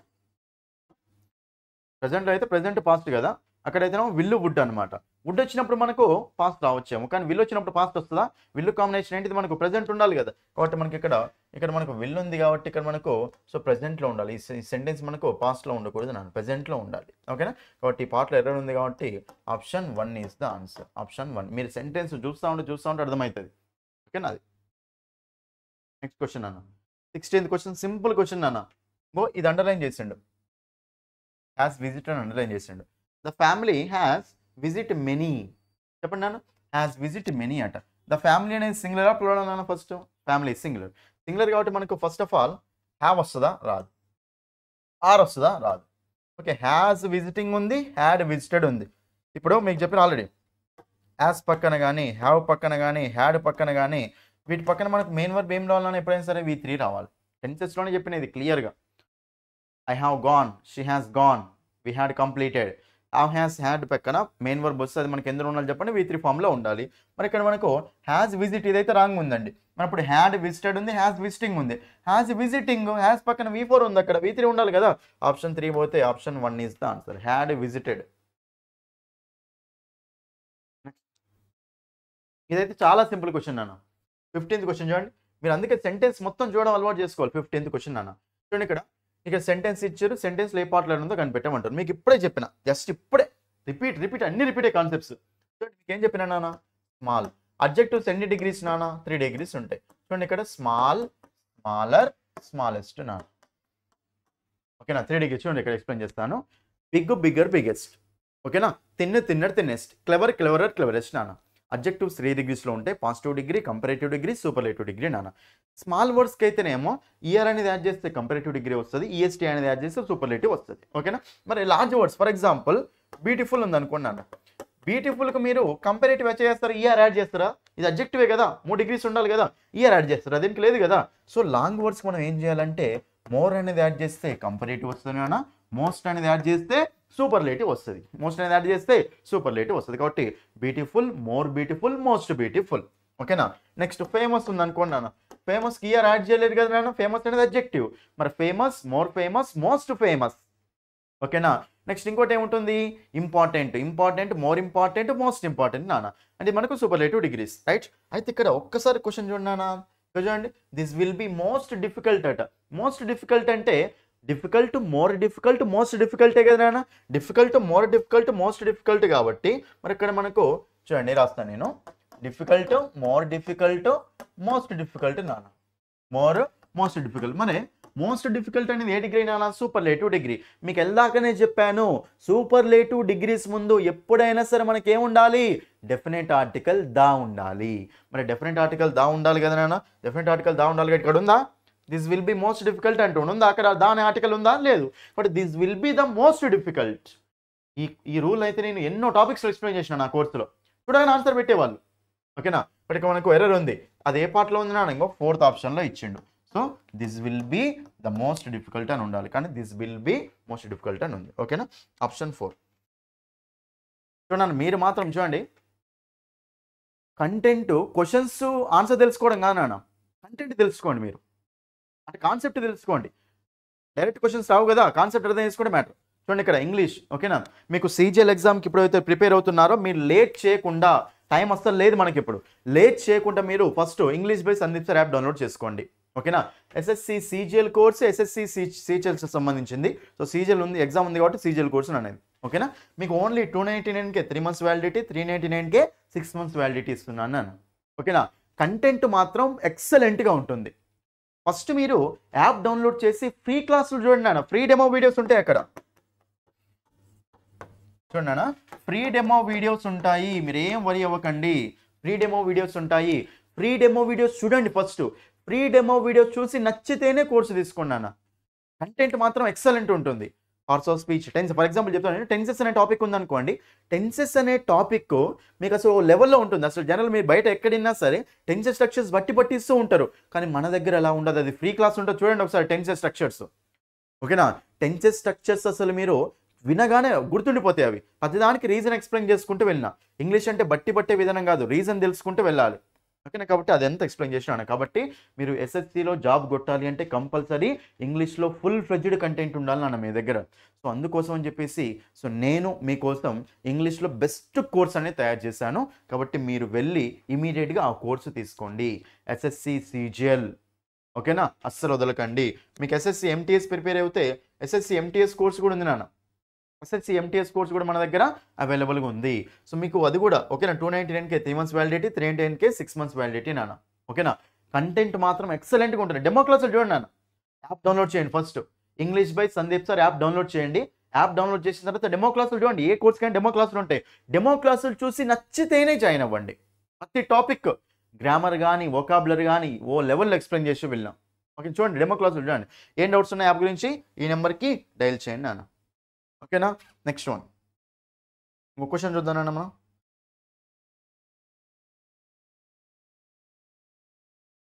ప్రెజెంట్లో అయితే ప్రెజెంట్ పాస్ట్ కదా, అక్కడైతేనేమో విల్లు వుడ్ అనమాట. వుడ్ వచ్చినప్పుడు మనకు పాస్ట్ రావచ్చేమో, కానీ విల్లు వచ్చినప్పుడు పాస్ట్ వస్తుందా? విల్లు కాంబినేషన్ ఏంటిది? మనకు ప్రెజెంట్ ఉండాలి కదా. కాబట్టి మనకి ఇక్కడ మనకు విల్లు ఉంది కాబట్టి ఇక్కడ మనకు సో ప్రెజెంట్లో ఉండాలి. ఈ సెంటెన్స్ మనకు పాస్ట్లో ఉండకూడదు నాన్న, ప్రెజెంట్లో ఉండాలి. ఓకేనా, కాబట్టి ఈ పార్ట్లో ఎర్రర్ ఉంది కాబట్టి option 1 is the answer. Option 1. మీరు సెంటెన్స్ చూస్తూ ఉంటే అర్థమవుతుంది. ఓకేనా, అది. నెక్స్ట్ క్వశ్చన్ అన్న, 16th క్వశ్చన్. సింపుల్ క్వశ్చన్ అన్న. ఇది అండర్లైన్ చేసిండు. హ్యాస్ విజిట్ అని అండర్లైన్ చేసిండు. The family has visit many. చెప్పండి నాన్న, హ్యాస్ విజిట్ మెనీ అట. ద ఫ్యామిలీ అనేది సింగులరా ప్లూరల్ నాన్న? First family singular. సింగులర్ కాబట్టి మనకు ఫస్ట్ ఆఫ్ ఆల్ హ్యావ్ వస్తుందా? రాదు. ఆర్ వస్తుందా? రాదు. ఓకే, హ్యాస్ విజిటింగ్ ఉంది, హ్యాడ్ విజిటెడ్ ఉంది. ఇప్పుడు మీకు చెప్పిన ఆల్రెడీ హ్యాస్ పక్కన కానీ, హ్యావ్ పక్కన కానీ, హ్యాడ్ పక్కన కానీ, వీటి పక్కన మనకు మెయిన్ వర్బ్ ఏం రావాలన్నా ఎప్పుడైనా సరే V3 రావాలి. టెన్సెస్లోనే చెప్పినది క్లియర్గా. I have gone, she has gone, we had completed. Have has had పక్కన మెయిన్ వర్బ్ వస్తుంది. అది మనకి ఎందులో ఉండాలి చెప్పండి? V3 ఫామ్లో ఉండాలి. మరి ఇక్కడ మనకు హ్యాస్ విజిట్ ఇదైతే రాంగ్ ఉందండి. మన ఇప్పుడు హ్యాడ్ విజిటెడ్ ఉంది, హ్యాస్ విజిటింగ్ ఉంది. హ్యాస్ విజిటింగ్, హ్యాస్ పక్కన V4 ఉంది, అక్కడ V3 ఉండాలి కదా. ఆప్షన్ 3 పోతే option 1 is the answer. Had visited. ఇదైతే చాలా సింపుల్ క్వశ్చన్ నాన్న. 15th క్వశ్చన్ చూడండి. మీరు అందుకే సెంటెన్స్ మొత్తం చూడడం అలవాటు చేసుకోవాలి. 15th క్వశ్చన్ నాన్న. చూడండి, ఇక్కడ సెంటెన్స్ ఇచ్చారు. సెంటెన్స్లో ఏ పార్ట్లో ఉందో కనిపెట్టమంటారు. మీకు ఇప్పుడే చెప్పిన, జస్ట్ ఇప్పుడే రిపీట్ అన్ని రిపీటే కాన్సెప్ట్స్. చూడండి, మీకు ఏం చెప్పినా నాన్న? స్మాల్. అడ్జెక్టివ్స్ ఎన్ని డిగ్రీస్ నాన్న? 3 డిగ్రీస్ ఉంటాయి. చూడండి, ఇక్కడ స్మాల్, స్మాలర్, స్మాలెస్ట్ నాన్న. ఓకేనా, 3 డిగ్రీస్. చూడండి, ఇక్కడ ఎక్స్ప్లెయిన్ చేస్తాను. Big, bigger, biggest. ఓకేనా, thinner, thinnest, clever, cleverer, cleverest నాన్న. అడ్జెక్టివ్స్ 3 డిగ్రీస్లో ఉంటాయి. Positive degree, comparative degree, superlative degree నాన్న. స్మాల్ వర్డ్స్కి అయితేనేమో ఇయర్ అనేది యాడ్ చేస్తే కంపారేటివ్ డిగ్రీ వస్తుంది, ఈఎస్టీ అనేది యాడ్ చేస్తే సూపర్లేటివ్ వస్తుంది. ఓకేనా, మరి large words for example beautiful ఉంది అనుకోండి నాన్న. బ్యూటిఫుల్కి మీరు కంపారేటివ్ యాడ్ చేస్తారా? ఇయర్ యాడ్ చేస్తారా? ఇది అడ్జెక్టివే కదా, 3 డిగ్రీస్ ఉండాలి కదా, ఇయర్ యాడ్ చేస్తారా? దీనికి లేదు కదా. సో లాంగ్ వర్డ్స్ మనం ఏం చేయాలంటే మోర్ అనేది యాడ్ చేస్తే కంపారేటివ్ వస్తుంది నాన్న, మోస్ట్ అనేది యాడ్ చేస్తే సూపర్లేటివ్ వస్తుంది. మోస్ట్ అనేది యాడ్ చేస్తే సూపర్లేటివ్ వస్తుంది. కాబట్టి beautiful, more beautiful, most beautiful. ఓకేనా, నెక్స్ట్ ఫేమస్ ఉంది అనుకోండి నాన్న. ఫేమస్కి ఇయర్ యాడ్ చేయలేదు కదా నాన్న, ఫేమస్ అనేది అడ్జెక్టివ్. మరి famous, more famous, most famous. ఓకేనా, నెక్స్ట్ ఇంకోటి ఏముంటుంది? Important, more important, most important నాన్న. అంటే మనకు సూపర్లేటివ్ డిగ్రీస్. రైట్, అయితే ఇక్కడ ఒక్కసారి క్వశ్చన్ చూడండి నాన్న. చూడండి, this will be most difficult అట. మోస్ట్ డిఫికల్ట్ అంటే డిఫికల్ట్, మోర్ డిఫికల్ట్, మోస్ట్ డిఫికల్టే కదా నాన్న. Difficult, more difficult, most difficult కాబట్టి మరి ఇక్కడ మనకు చూడండి రాస్తాను నేను. Difficult, more difficult, most difficult నాన్న. More, most difficult. మరి మోస్ట్ డిఫికల్ట్ అనేది ఏ డిగ్రీ నాన్న? Superlative degree. మీకు వెళ్ళాకనే చెప్పాను, సూపర్లేటివ్ డిగ్రీస్ ముందు ఎప్పుడైనా సరే మనకి ఏముండాలి? డెఫినెట్ ఆర్టికల్ దా ఉండాలి. మరి డెఫినెట్ ఆర్టికల్ దా ఉండాలి కదా నాన్న. డెఫినెట్ ఆర్టికల్ దా ఉండాలి. ఇక్కడ ఉందా? This will be most difficult అంటుందా? అక్కడ దాని ఆర్టికల్ ఉందా? లేదు. But this will be the most difficult. ఈ రూల్ అయితే నేను ఎన్నో టాపిక్స్ ఎక్స్ప్లెయిన్ చేసిన నా కోర్సులో. చూడగానే ఆన్సర్ పెట్టేవాళ్ళు. ఓకేనా, బట్ ఇక్కడ మనకు ఎర్రర్ ఉంది. అది ఏ పార్ట్లో ఉంది నాన్న? ఇంకో 4th ఆప్షన్లో ఇచ్చిండు. So this will be the most difficult అని ఉండాలి, కానీ this will be most difficult అని ఉంది. ఓకేనా, ఆప్షన్ 4. చూడండి మీరు మాత్రం చూడండి, కంటెంట్ క్వశ్చన్స్ ఆన్సర్ తెలుసుకోవడం కాదు నాన్న, కంటెంట్ తెలుసుకోండి మీరు, అంటే కాన్సెప్ట్ తెలుసుకోండి. డైరెక్ట్ క్వశ్చన్స్ రావు కదా, కాన్సెప్ట్ అర్థం చేసుకోవడం మ్యాటర్. చూడండి ఇక్కడ ఇంగ్లీష్. ఓకేనా, మీకు సీజీఎల్ ఎగ్జామ్కి ఇప్పుడైతే ప్రిపేర్ అవుతున్నారో మీరు లేట్ చేయకుండా, టైం అస్సలు లేదు మనకి ఇప్పుడు, లేట్ చేయకుండా మీరు first English by Sandeep sir app download చేసుకోండి. ఓకేనా, ఎస్ఎస్సి సీజీఎల్ కోర్స్, ఎస్ఎస్సి సీజీఎల్కి సంబంధించింది. సో సీజీఎల్ ఉంది, ఎగ్జామ్ ఉంది కాబట్టి సీజీఎల్ కోర్స్ అనేది. ఓకేనా, మీకు ఓన్లీ 299కే 3 months వ్యాలిడిటీ, 399కే 6 months వ్యాలిడిటీ ఇస్తున్నాను నేను. ఓకేనా, కంటెంట్ మాత్రం ఎక్సలెంట్గా ఉంటుంది. ఫస్ట్ మీరు యాప్ డౌన్లోడ్ చేసి ఫ్రీ క్లాసులు చూడండి నాన్న, ఫ్రీ డెమో వీడియోస్ ఉంటాయి అక్కడ. చూడండి నాన్న, ఫ్రీ డెమో వీడియోస్ ఉంటాయి, మీరు ఏం వరి అవ్వకండి, ఫ్రీ డెమో వీడియోస్ ఉంటాయి. ఫ్రీ డెమో వీడియోస్ చూడండి ఫస్ట్, ఫ్రీ డెమో వీడియోస్ చూసి నచ్చితేనే కోర్సు తీసుకోండి నాన్న. కంటెంట్ మాత్రం ఎక్సలెంట్ ఉంటుంది. Parts of speech, tense, for example చెప్తాను, టెన్సెస్ అనే టాపిక్ ఉందనుకోండి, టెన్సెస్ అనే టాపిక్ మీకు అసలు లెవెల్లో ఉంటుంది. అసలు జనరల్ మీరు బయట ఎక్కడిన్నా సరే టెన్సెస్ స్ట్రక్చర్స్ పట్టిస్తూ ఉంటారు, కానీ మన దగ్గర అలా ఉండదు, అది ఫ్రీ క్లాస్ ఉంటుంది. చూడండి ఒకసారి టెన్సెస్ స్ట్రక్చర్స్. ఓకేనా, టెన్సెస్ స్ట్రక్చర్స్ అసలు మీరు వినగానే గుర్తుండిపోతాయి అవి. ప్రతిదానికి రీజన్ ఎక్స్ప్లెయిన్ చేసుకుంటూ వెళ్ళినా, ఇంగ్లీష్ అంటే పట్టే విధానం కాదు, రీజన్ తెలుసుకుంటూ వెళ్ళాలి. ఓకేనా, కాబట్టి అది ఎంత ఎక్స్ప్లెయిన్ చేసినాను. కాబట్టి మీరు ఎస్ఎస్సిలో జాబ్ కొట్టాలి అంటే కంపల్సరీ ఇంగ్లీష్లో ఫుల్ ఫ్లెడ్జ్డ్ కంటెంట్ ఉండాలి నాన్న మీ దగ్గర. సో అందుకోసం అని చెప్పేసి నేను మీకోసం ఇంగ్లీష్లో బెస్ట్ కోర్స్ అనేది తయారు చేశాను. కాబట్టి మీరు వెళ్ళి ఇమీడియట్గా ఆ కోర్సు తీసుకోండి, ఎస్ఎస్సి సీజీఎల్. ఓకేనా, అస్సలు వదలకండి. మీకు ఎస్ఎస్సి ఎంటీఎస్ ప్రిపేర్ అయితే ఎస్ఎస్సి ఎంటీఎస్ కోర్స్ కూడా ఉంది నాన్న, ఎస్ఎస్సి ఎంటీఎస్ కోర్స్ కూడా మన దగ్గర అవైలబుల్గా ఉంది. సో మీకు అది కూడా ఓకేనా, 299కే 3 months వ్యాలిడిటీ, 399కే 6 months వ్యాలిడిటీ నాన్న. ఓకేనా, కంటెంట్ మాత్రం ఎక్సలెంట్గా ఉంటుంది. డెమో క్లాసులు చూడండి నాన్న, యాప్ డౌన్లోడ్ చేయండి first, English by Sandeep sir app download చేయండి. యాప్ డౌన్లోడ్ చేసిన తర్వాత డెమో క్లాసులు చూడండి, ఏ కోర్స్ కానీ డెమో క్లాసులు ఉంటాయి. డెమో క్లాసులు చూసి నచ్చితేనే జాయిన్ అవ్వండి. ప్రతి టాపిక్ గ్రామర్ కానీ వొకాబులరీ కానీ ఓ లెవెల్లో ఎక్స్ప్లెయిన్ చేసి వెళ్ళాం. ఓకే, చూడండి డెమో క్లాసులు చూడండి. ఏం డౌట్స్ ఉన్నాయి యాప్ గురించి ఈ నెంబర్కి డైల్ చేయండి నాన్న. ఓకేనా, నెక్స్ట్ వన్ ఇంకో క్వశ్చన్ చూద్దామన్నా మనం.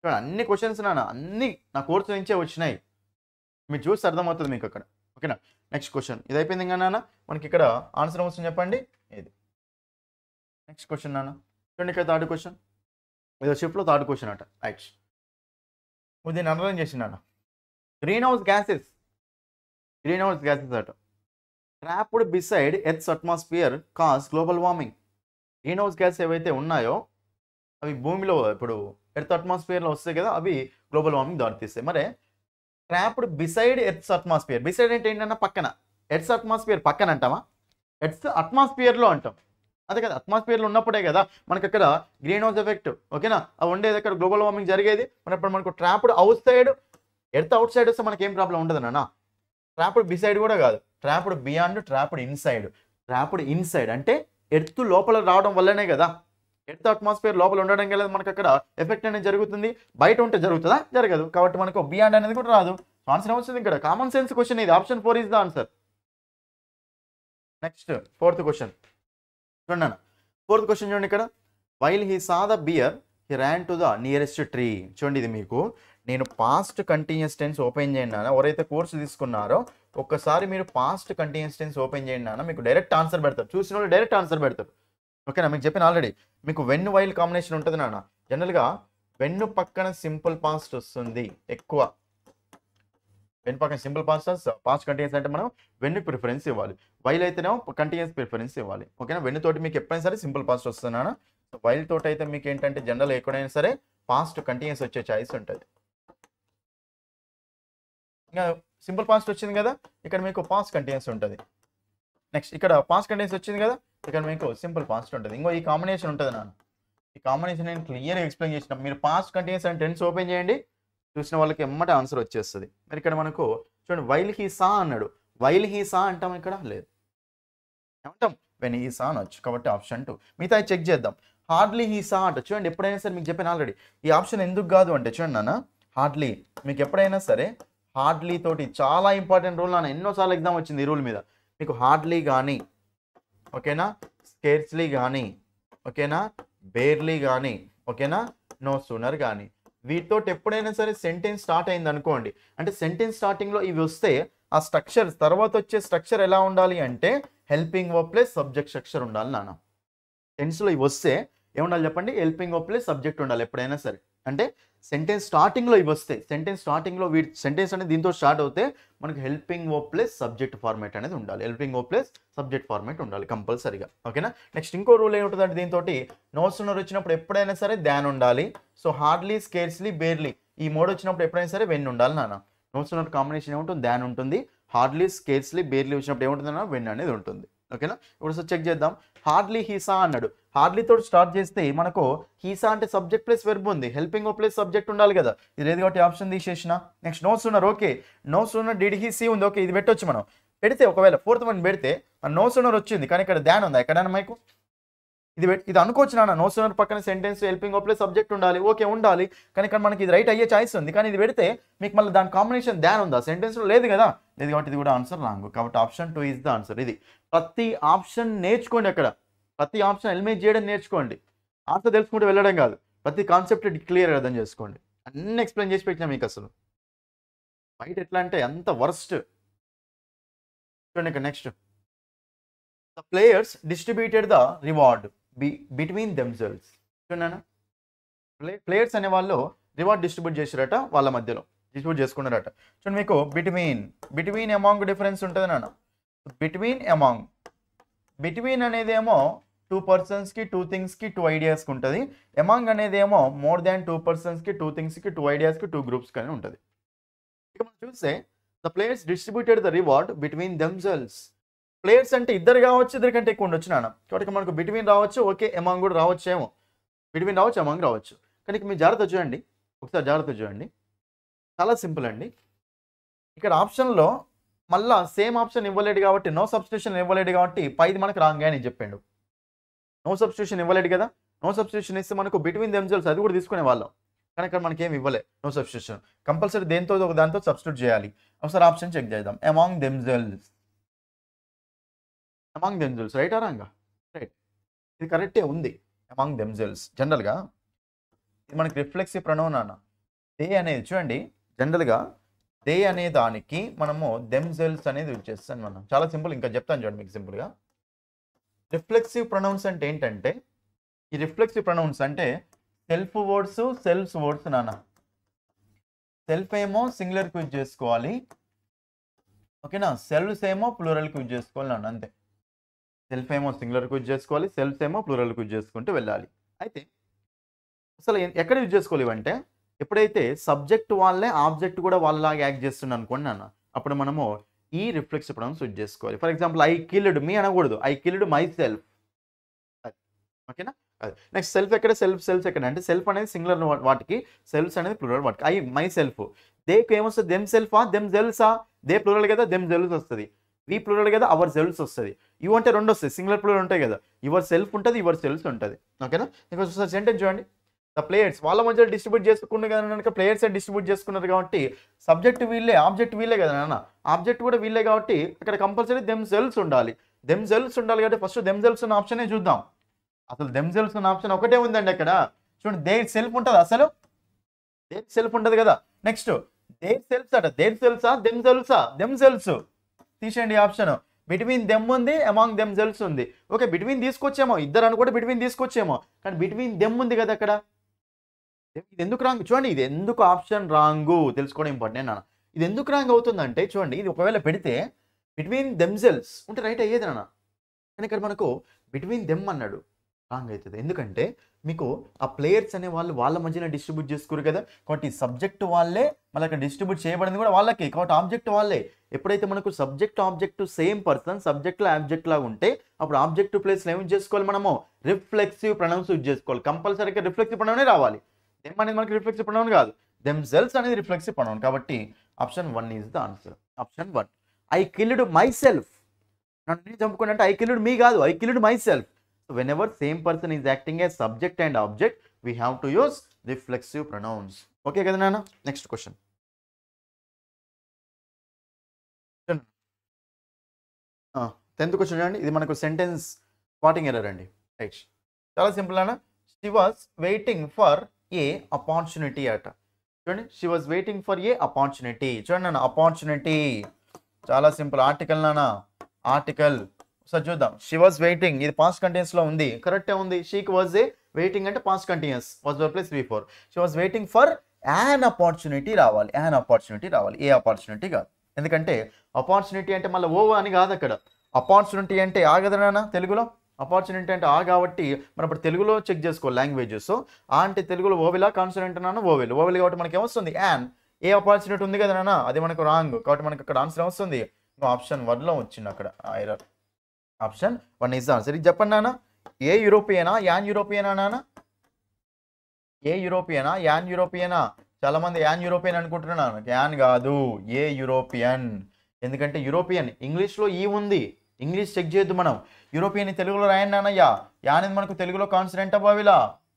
చూడండి అన్ని క్వశ్చన్స్ నాన్న, అన్ని నా కోర్సు నుంచే వచ్చినాయి, మీరు చూసి అర్థమవుతుంది మీకు అక్కడ. ఓకేనా, నెక్స్ట్ క్వశ్చన్ ఇది అయిపోయింది ఇంకా నాన్న, మనకి ఇక్కడ ఆన్సర్ వస్తుంది చెప్పండి ఇది. నెక్స్ట్ క్వశ్చన్ నాన్న, చూడండి ఇక్కడ థర్డ్ క్వశ్చన్, ఏదో షిఫ్ట్లో థర్డ్ క్వశ్చన్ అట. రైట్, దీన్ని అండర్లైన్ చేసి నాన్న, గ్రీన్ హౌస్ గ్యాసెస్ అట trapped beside earth's atmosphere cause global warming. Green house gas ఏవైతే ఉన్నాయో అవి భూమిలో ఇప్పుడు ఎర్త్ అట్మాస్ఫియర్లో వస్తాయి కదా, అవి గ్లోబల్ వార్మింగ్ దారితీస్తాయి. మరి trapped beside earth's atmosphere, beside అంటే ఏంటన్నా పక్కన, ఎర్త్స్ అట్మాస్ఫియర్ పక్కన అంటామా, ఎర్త్స్ అట్మాస్ఫియర్లో అంటాం. అదే కదా, అట్మాస్ఫియర్లో ఉన్నప్పుడే కదా మనకి అక్కడ గ్రీన్ హౌస్ ఎఫెక్ట్. ఓకేనా, అవి ఉండేది అక్కడ గ్లోబల్ వార్మింగ్ జరిగేది. మరి అప్పుడు మనకు trapped out side, earth out side వస్తే మనకి ఏం ప్రాబ్లం ఉండదు నాన్న. ట్రాప్డ్ బిసైడ్ కూడా కాదు, trapped beyond, trapped inside. Trapped inside అంటే ఎర్త్ లోపల రావడం వల్లనే కదా, ఎర్త్ అట్మాస్ఫియర్ లోపల ఉండడం వల్ల మనకు అక్కడ ఎఫెక్ట్ అనేది జరుగుతుంది. బయట ఉంటే జరుగుతుందా? జరగదు. కాబట్టి మనకు బియాండ్ అనేది కూడా రాదు. ఆన్సర్ ఏమొస్తుంది ఇక్కడ? కామన్ సెన్స్ క్వశ్చన్ ఇది. Option 4 is the answer. Next 4th question చూడండి. 4th క్వశ్చన్ చూడండి ఇక్కడ. While he saw the bear he ran to the nearest tree. చూడండి ఇది మీకు నేను పాస్ట్ కంటిన్యూస్ టెన్స్ ఓపెన్ చేయండి నాన్న. ఎవరైతే కోర్సు తీసుకున్నారో ఒక్కసారి మీరు పాస్ట్ కంటిన్యూస్ టెన్స్ ఓపెన్ చేయండి నాన్న, మీకు డైరెక్ట్ ఆన్సర్ పెడతారు. చూసిన వాళ్ళు డైరెక్ట్ ఆన్సర్ పెడతారు. ఓకేనా, మీకు చెప్పిన ఆల్రెడీ మీకు వెన్ వైల్ కాంబినేషన్ ఉంటుంది నాన్న. జనరల్గా వెన్ను పక్కన సింపుల్ పాస్ట్ వస్తుంది ఎక్కువ. వెన్ పక్కన సింపుల్ పాస్ట్ కంటిన్యూస్ అంటే మనం వెన్నుకి ప్రిఫరెన్స్ ఇవ్వాలి. వైల్ అయితేనేమో కంటిన్యూస్ ప్రిఫరెన్స్ ఇవ్వాలి. ఓకేనా, వెన్ను తోటి మీకు ఎప్పుడైనా సరే సింపుల్ పాస్ట్ వస్తుంది నాన్న. వైల్ తోటి అయితే మీకు ఏంటంటే జనరల్ ఎక్కడైనా సరే పాస్ట్ కంటిన్యూస్ వచ్చే ఛాయిస్ ఉంటుంది. ఇంకా సింపుల్ పాస్ట్ వచ్చింది కదా, ఇక్కడ మీకు పాస్ట్ కంటిన్యూస్ ఉంటుంది. నెక్స్ట్ ఇక్కడ పాస్ట్ కంటిన్యూస్ వచ్చింది కదా, ఇక్కడ మీకు సింపుల్ పాస్ట్ ఉంటుంది. ఇంకో ఈ కాంబినేషన్ ఉంటుంది నాన్న. ఈ కాంబినేషన్ నేను క్లియర్గా ఎక్స్ప్లెయిన్ చేసిన. మీరు past continuous and tense open చేయండి, చూసిన వాళ్ళకి ఎమ్మటే ఆన్సర్ వచ్చేస్తుంది. మరి ఇక్కడ మనకు చూడండి వైల్ హీ సా అన్నాడు. వైల్ హీ సా అంటాం ఇక్కడ? లేదు. ఏమంటాం? వెన్ హీ సా అనొచ్చు. కాబట్టి ఆప్షన్ 2. మిగతా చెక్ చేద్దాం. హార్డ్లీ హీ సా అంట. చూడండి ఎప్పుడైనా సరే మీకు చెప్పాను ఆల్రెడీ, ఈ ఆప్షన్ ఎందుకు కాదు అంటే చూడండి నాన్న, హార్డ్లీ మీకు ఎప్పుడైనా సరే హార్డ్లీ తోటి చాలా ఇంపార్టెంట్ రూల్ నాన్న. ఎన్నోసార్లు ఎగ్జామ్ వచ్చింది ఈ రూల్ మీద. మీకు హార్డ్లీ కానీ ఓకేనా, స్కేర్స్లీ కానీ ఓకేనా, బేర్లీ కానీ, ఓకేనా, నో సూనర్ కానీ. వీటితో ఎప్పుడైనా సరే సెంటెన్స్ స్టార్ట్ అయింది అనుకోండి, అంటే సెంటెన్స్ స్టార్టింగ్లో ఇవి వస్తే ఆ స్ట్రక్చర్ తర్వాత వచ్చే స్ట్రక్చర్ ఎలా ఉండాలి అంటే helping verb plus subject structure ఉండాలి నాన్న. టెన్స్లో ఇవి వస్తే ఏముండాలి చెప్పండి, హెల్పింగ్ వర్బ్ ప్లస్ సబ్జెక్ట్ ఉండాలి ఎప్పుడైనా సరే. అంటే సెంటెన్స్ స్టార్టింగ్లో ఇవి వస్తాయి, సెంటెన్స్ స్టార్టింగ్లో సెంటెన్స్ అనేది దీంతో స్టార్ట్ అవుతే మనకు helping verb plus subject format అనేది ఉండాలి, helping verb plus subject format ఉండాలి కంపల్సరీగా. ఓకేనా. నెక్స్ట్ ఇంకో రూల్ ఏముంటుందంటే దీంతో నో సూనర్ వచ్చినప్పుడు ఎప్పుడైనా సరే దాన్ ఉండాలి. సో హార్డ్లీ, స్కేర్స్లీ, బేర్లీ ఈ మూడు వచ్చినప్పుడు ఎప్పుడైనా సరే వెన్ ఉండాలి నాన్న. నో సూనర్ కాంబినేషన్ ఏముంటుంది, దాన్ ఉంటుంది. హార్డ్లీ, స్కేర్స్లీ, బేర్లీ వచ్చినప్పుడు ఏముంటుందన్నా వెన్ అనేది ఉంటుంది. ఓకేనా. ఇప్పుడు సో చెక్ చేద్దాం. హార్డ్లీ హీసా అన్నాడు, హార్డ్లీతో స్టార్ట్ చేస్తే మనకు హీసా అంటే సబ్జెక్ట్ ప్లస్ వెర్బ్ ఉంది, హెల్పింగ్ వర్బ్ ప్లస్ సబ్జెక్ట్ ఉండాలి కదా, ఇది లేదు కాబట్టి ఆప్షన్ తీసేసిన. Next no sooner, okay no sooner did he see ఉంది, ఓకే ఇది పెట్టొచ్చు మనం. పెడితే ఒకవేళ ఫోర్త్ వన్ పెడితే నో సూనర్ వచ్చింది కానీ ఇక్కడ దాన్ ఉందా ఎక్కడైనా మీకు, ఇది అనుకోవచ్చు నాన్న. నో సూనర్ పక్కన sentence helping verb plus subject ఉండాలి, ఓకే ఉండాలి, కానీ ఇక్కడ మనకి ఇది రైట్ అయ్యే ఛాయిస్ ఉంది. కానీ ఇది పెడితే మీకు మళ్ళీ దాని కాంబినేషన్ దాన్ ఉందా, సెంటెన్స్లో లేదు కదా, లేదు కాబట్టి ఇది కూడా ఆన్సర్ రాంగ్. కాబట్టి ఆప్షన్ 2 ఇస్ ద ఆన్సర్. ఇది ప్రతి ఆప్షన్ నేర్చుకోండి, అక్కడ ప్రతి ఆప్షన్ ఎలిమినేట్ చేయడం నేర్చుకోండి, ఆన్సర్ తెలుసుకుంటూ వెళ్ళడం కాదు, ప్రతి కాన్సెప్ట్ క్లియర్ అర్థం చేసుకోండి. అన్ని ఎక్స్ప్లెయిన్ చేసి పెట్టినా మీకు. అసలు బయట ఎట్లా అంటే అంత వర్స్ట్. చూడండి ఇక్కడ next, the players distributed the reward between themselves. చూడన్నా, ప్లేయర్స్ అనే వాళ్ళు రివార్డ్ డిస్ట్రిబ్యూట్ చేసారట, వాళ్ళ మధ్యలో డిస్ట్రిబ్యూట్ చేసుకున్నారట. చూడండి మీకు బిట్వీన్ అమాంగ్ డిఫరెన్స్ ఉంటుంది నాన్న. బిట్వీన్ అనేది ఏమో 2 పర్సన్స్కి 2 థింగ్స్కి 2 ఐడియాస్కి ఉంటుంది. అమాంగ్ అనేది ఏమో మోర్ దాన్ 2 పర్సన్స్కి 2 థింగ్స్కి 2 ఐడియాస్కి 2 గ్రూప్స్కి అని ఉంటుంది. ఇక మనం చూస్తే the players distributed the reward between themselves. Players అంటే ఇద్దరు కావచ్చు, ఇద్దరి కంటే ఎక్కువ ఉండొచ్చు నాన్న. కాబట్టి మనకు బిట్వీన్ రావచ్చు, ఓకే అమాంగ్ కూడా రావచ్చు, ఏమో బిట్వీన్ రావచ్చు, అమాంగ్ రావచ్చు. కానీ మీరు జాగ్రత్త చూడండి, ఒకసారి జాగ్రత్త చూడండి, చాలా సింపుల్ అండి. ఇక్కడ ఆప్షన్లో మళ్ళా సేమ్ ఆప్షన్ ఇవ్వలేడు కాబట్టి, నో సబ్స్టిట్యూషన్ ఇవ్వలేడు కాబట్టి పైది మనకు రాంగ్ అని చెప్పాడు. నో సబ్స్టిట్యూషన్ ఇవ్వలేడు కదా, నో సబ్స్టిట్యూషన్ ఇస్తే మనకు బిట్వీన్ దెమ్సెల్వ్స్ అది కూడా తీసుకునే వాళ్ళం, కానీ ఇక్కడ మనకి ఏమి ఇవ్వలే నో సబ్స్టిట్యూషన్. కంపల్సరీ దేంతో ఒక దాంతో సబ్స్టిట్యూట్ చేయాలి. ఒకసారి ఆప్షన్ చెక్ చేద్దాం. అమాంగ్ దెమ్సెల్వ్స్ రైట్ రాంగా, రైట్, ఇది కరెక్టే ఉంది. అమాంగ్ దెమ్సెల్వ్స్ జనరల్గా ఇది మనకి రిఫ్లెక్సివ్ ప్రొనౌన్ అన్న. దే అనేది చూడండి, జనరల్గా దే అనే దానికి మనము దెమ్సెల్వ్స్ అనేది యూజ్ చేస్తాం మనం. చాలా సింపుల్, ఇంకా చెప్తాను చూడండి మీకు సింపుల్గా. రిఫ్లెక్సివ్ ప్రొనౌన్స్ అంటే ఏంటంటే, ఈ రిఫ్లెక్సివ్ ప్రొనౌన్స్ అంటే సెల్ఫ్ వర్డ్స్ నాన్న. సెల్ఫ్ ఏమో సింగులర్కి యూజ్ చేసుకోవాలి, ఓకేనా, సెల్వ్స్ ఏమో ప్లూరల్కి యూజ్ చేసుకోవాలి నాన్న, అంతే. సెల్ఫ్ ఏమో సింగులర్కి యూజ్ చేసుకోవాలి, సెల్ఫ్స్ ఏమో ప్లూరల్కి యూజ్ చేసుకుంటూ వెళ్ళాలి. అయితే అసలు ఎక్కడ యూజ్ చేసుకోవాలి ఇవంటే, ఎప్పుడైతే సబ్జెక్ట్ వాళ్ళే ఆబ్జెక్ట్ కూడా వాళ్ళలాగా యాక్ట్ చేస్తున్నా అనుకోండి నాన్న, అప్పుడు మనము ఈ రిఫ్లెక్సివ్ ప్రొనౌన్స్ యూజ్ చేసుకోవాలి. ఫర్ ఎగ్జాంపుల్ ఐ కిల్డ్ మీ అనకూడదు, ఐ కిల్డ్ మై సెల్ఫ్, ఓకేనా. నెక్స్ట్ సెల్ఫ్ ఎక్కడ, సెల్ఫ్స్ ఎక్కడ అంటే సెల్ఫ్ అనేది సింగులర్ వాటికి, సెల్ఫ్స్ అనేది ప్లూరల్ వాటికి. ఐ మై సెల్ఫ్, దేకి ఏమొస్తుంది, దెమ్ సెల్ఫా దెమ్ సెల్సా, దే ప్లూరల్ కదా దెమ్ సెల్వ్స్ వస్తుంది, వి ప్లూరల్ కదా అవర్ సెల్వ్స్ వస్తుంది. యు అంటే రెండు వస్తాయి, సింగులర్ ప్లూరల్ ఉంటాయి కదా, యువర్ సెల్ఫ్ ఉంటుంది యువర్ సెల్వ్స్ ఉంటుంది, ఓకేనా. ఇంకా సెంటెన్స్ చూడండి, ద ప్లేయర్స్ వాళ్ళ మధ్యలో డిస్ట్రిబ్యూట్ చేసుకున్నారు కదా కనుక ప్లేయర్స్ డిస్ట్రిబ్యూట్ చేసుకున్నారు కాబట్టి సబ్జెక్ట్ వీళ్ళే, ఆబ్జెక్ట్ వీళ్ళే కదా నాన్న, ఆబ్జెక్ట్ కూడా వీళ్ళే కాబట్టి అక్కడ కంపల్సరీ దెమ్సెల్వ్స్ ఉండాలి. దెమ్సెల్వ్స్ ఉండాలి కాబట్టి ఫస్ట్ దెమ్సెల్వ్స్ ఉన్న ఆప్షనే చూద్దాం. అసలు దెమ్సెల్వ్స్ ఉన్న ఆప్షన్ ఒకటే ఉందండి అక్కడ. చూడండి, దేర్ సెల్ఫ్ ఉంటుంది, అసలు దేర్ సెల్ఫ్ ఉంటుంది కదా. నెక్స్ట్ దేర్ సెల్ఫ్స్ అట, దేర్ సెల్ఫ్సా దెమ్సెల్వ్స్ తీసేయండి ఆప్షన్. బిట్వీన్ దెమ్ ఉంది, అమాంగ్ దెమ్సెల్వ్స్ ఉంది, ఓకే బిట్వీన్ తీసుకొచ్చేమో, ఇద్దరు అనుకుంటే బిట్వీన్ తీసుకొచ్చేమో, కానీ బిట్వీన్ దెమ్ ఉంది కదా అక్కడ. ఇది ఎందుకు రాంగ్ చూడండి, ఇది ఎందుకు ఆప్షన్ రాంగు తెలుసుకోవడం ఇంపార్టెంట్ నాన్న. ఇది ఎందుకు రాంగ్ అవుతుందంటే చూడండి, ఇది ఒకవేళ పెడితే బిట్వీన్ దెమ్సెల్వ్స్ ఉంటే రైట్ అయ్యేది నాన్న, కానీ ఇక్కడ మనకు బిట్వీన్ దెమ్ అన్నాడు, రాంగ్ అవుతుంది. ఎందుకంటే మీకు ఆ ప్లేయర్స్ అనే వాళ్ళు వాళ్ళ మధ్యన డిస్ట్రిబ్యూట్ చేసుకోరు కదా, కాబట్టి సబ్జెక్ట్ వాళ్ళే, మళ్ళీ అక్కడ డిస్ట్రిబ్యూట్ చేయబడింది కూడా వాళ్ళకి, కాబట్టి ఆబ్జెక్ట్ వాళ్ళే. ఎప్పుడైతే మనకు ఆబ్జెక్ట్ సేమ్ పర్సన్ సబ్జెక్ట్లో ఆబ్జెక్ట్ లాగా ఉంటే అప్పుడు ఆబ్జెక్ట్ ప్లేస్లో ఏం చేసుకోవాలి, మనము రిఫ్లెక్సివ్ ప్రొనౌన్స్ యూజ్ చేసుకోవాలి. కంపల్సరీగా రిఫ్లెక్సివ్ ప్రొనౌనే రావాలి. దెమ్ అనేది మనకి రిఫ్లెక్సివ్ ప్రొనౌన్ కాదు, దెమ్సెల్వ్స్ అనేది రిఫ్లెక్సివ్ ప్రొనౌన్. కాబట్టి option 1 is the answer. Option 1, I killed my self, నన్ను చంపుకుని అంటే ఐ కిల్డ్ మీ కాదు, I killed my self. So whenever same person is acting as subject and object, we have to use reflexive pronouns. Okay kada nana? Next question. 10th question చూడండి, ఇది మనకు sentence spotting error అండి. Right, చాలా simple అన్న. She was waiting for a opportunity అట. చూడండి, she was waiting for a opportunity. చూడండి అన్న, అపార్చునిటీ చాలా సింపుల్. ఆర్టికల్ నాన్న, ఆర్టికల్. ఒకసారి చూద్దాం. షీ వాజ్ వెయిటింగ్, ఇది పాస్ట్ కంటిన్యూస్ లో ఉంది, కరెక్టే ఉంది. షీకి వాజ్ ఏ వెయిటింగ్ అంటే past continuous, was verb plus before. She was waiting for an opportunity రావాలి, యాన్ అపార్చునిటీ రావాలి, ఏ అపార్చునిటీ కాదు. ఎందుకంటే అపార్చునిటీ అంటే మళ్ళీ ఓవా అని కాదు అక్కడ. అపార్చునిటీ అంటే ఆగదనా తెలుగులో, అపార్చునిటీ అంటే ఆ కాబట్టి మనం ఇప్పుడు తెలుగులో చెక్ చేసుకోవాలి లాంగ్వేజెస్. సో ఆ అంటే తెలుగులో ఓవెలా, కాన్సనెంట్ అన్నా ఓవెల్, ఓవెల్ కాబట్టి మనకి ఏమొస్తుంది యాన్. ఏ అపార్చునిటీ ఉంది కదా నాన్న, అది మనకు రాంగ్ కాబట్టి మనకి అక్కడ ఆన్సర్ ఏమొస్తుంది, ఆప్షన్ 1లో వచ్చింది అక్కడ error. Option 1 is the answer. ఇది చెప్పండి నాన్న, ఏ యూరోపియనా యాన్ యూరోపియనా నాన్న, ఏ యూరోపియనా యాన్ యూరోపియనా? చాలా మంది యాన్ యూరోపియన్ అనుకుంటున్నాను, యాన్ కాదు, ఏ యూరోపియన్. ఎందుకంటే యూరోపియన్ ఇంగ్లీష్లో ఈ ఉంది, ఇంగ్లీష్ చెక్ చేయొద్దు మనం. యూరోపియన్ తెలుగులో రాయండి నాన్నయ్యా. యా అనేది మనకు తెలుగులో కాన్సనెంట్ బావిలా,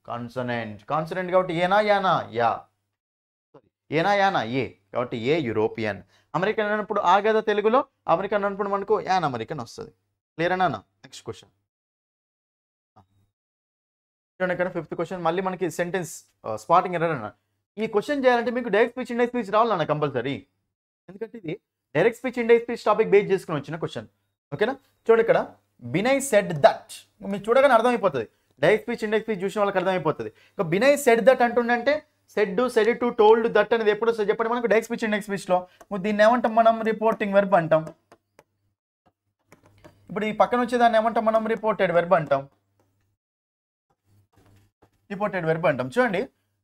కాన్సనెంట్, కాన్సనెంట్ కాబట్టి ఏనా యానా, యా, ఏనా యానా ఏ, కాబట్టి ఏ యూరోపియన్. అమెరికన్ అన్నప్పుడు ఆ కదా తెలుగులో, అమెరికన్ అన్నప్పుడు మనకు యాన్ అమెరికన్ వస్తుంది. క్లియర్ అన్నా? నెక్స్ట్ క్వశ్చన్ చూడండి. ఇక్కడ 5th క్వశ్చన్ మళ్ళీ మనకి సెంటెన్స్ స్పాటింగ్ ఎర్రర్ అన్న. ఈ క్వశ్చన్ చేయాలంటే మీకు డైరెక్ట్ స్పీచ్, ఇండైరెక్ట్ స్పీచ్ రావాలన్న కంపల్సరీ. ఎందుకంటే ఇది direct speech, indirect speech topic base చేసుకుని వచ్చిన క్వశ్చన్. ఓకేనా? చూడండి ఇక్కడ బినయ్ సెడ్ దట్, మీకు చూడగానే అర్థమైపోతుంది. డైరెక్ట్ స్పీచ్, ఇండైరెక్ట్ స్పీచ్ చూసిన వాళ్ళకి అర్థమైపోతుంది. ఇక బినయ్ సెడ్ దట్ అంటుండంటే said, said to, told, that అనేది ఎప్పుడు వస్తుంది చెప్పండి మనకు డైరెక్ట్ స్పీచ్, ఇండైరెక్ట్ స్పీచ్లో. దీన్ని ఏమంటాం మనం, రిపోర్టింగ్ వెర్బ్ అంటాం. ఇప్పుడు ఈ పక్కన వచ్చేదాన్ని ఏమంటాం మనం, రిపోర్టెడ్ వెర్బ్ అంటాం. రిపోర్టెడ్ వెర్బ్ అంటాం. చూడండి,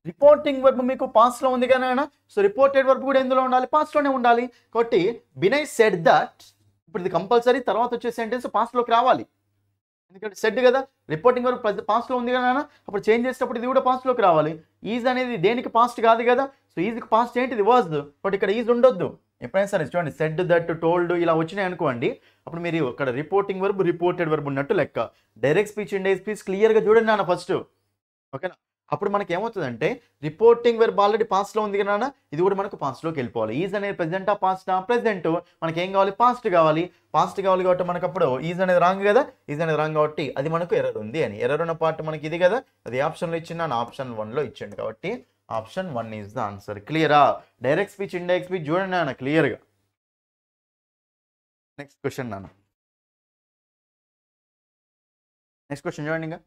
రిపోర్టింగ్ వెర్బ్ మీకు పాస్ట్ లో ఉంది కదా, సో రిపోర్టెడ్ వెర్బ్ కూడా ఎందులో ఉండాలి, పాస్ట్ లోనే ఉండాలి. కాబట్టి బినయ్ సెడ్ దట్, ఇప్పుడు ఇది కంపల్సరీ తర్వాత వచ్చే సెంటెన్స్ పాస్ట్ లోకి రావాలి. ఎందుకంటే సెడ్ కదా, రిపోర్టింగ్ వెర్బ్ పాస్ట్ లో ఉంది కదా, అప్పుడు చేంజ్ చేసేటప్పుడు ఇది కూడా పాస్ట్ లోకి రావాలి. ఈజ్ అనేది దేనికి పాస్ట్ కాదు కదా, సో ఈజ్కి పాస్ట్ ఏంటిది, వాజ్. బట్ ఇక్కడ ఈజ్ ఉండొద్దు ఎప్పుడైనా సరే. చూడండి, సెడ్ దట్, టోల్డ్ ఇలా వచ్చినాయి అనుకోండి, అప్పుడు మీరు ఇక్కడ రిపోర్టింగ్ వెర్బ్, రిపోర్టెడ్ వెర్బ్ ఉన్నట్టు లెక్క. డైరెక్ట్ స్పీచ్, ఇండైరెక్ట్ స్పీచ్ క్లియర్గా చూడండి నాన్న ఫస్ట్. ఓకేనా? అప్పుడు మనకి ఏమవుతుందంటే రిపోర్టింగ్ వెర్బ్ ఆల్రెడీ పాస్ట్ లో ఉంది కదా, ఇది కూడా మనకు పాస్ట్ లోకి వెళ్ళిపోవాలి. ఈజ్ అనేది ప్రెజెంటా, పాస్టా? ప్రెజెంట్. మనకి ఏం కావాలి, పాస్ట్ కావాలి. పాస్ట్ కావాలి కాబట్టి మనకు అప్పుడు ఈజ్ అనేది రాంగ్ కదా, ఈజ్ అనేది రాంగ్ కాబట్టి అది మనకు ఎర్రర్ ఉంది అని. ఎర్రర్ ఉన్న పార్ట్ మనకి ఇది కదా, అది ఆప్షన్లో ఇచ్చింది, ఆప్షన్ 1లో ఇచ్చిండు కాబట్టి ఆప్షన్ 1 ఈజ్ ద ఆన్సర్. క్లియరా? డైరెక్ట్ స్పీచ్, ఇండైరెక్ట్ స్పీచ్ చూడండి నాన్న క్లియర్గా. నెక్స్ట్ క్వశ్చన్ నాన్న, నెక్స్ట్ క్వశ్చన్ చూడండి. ఇంకా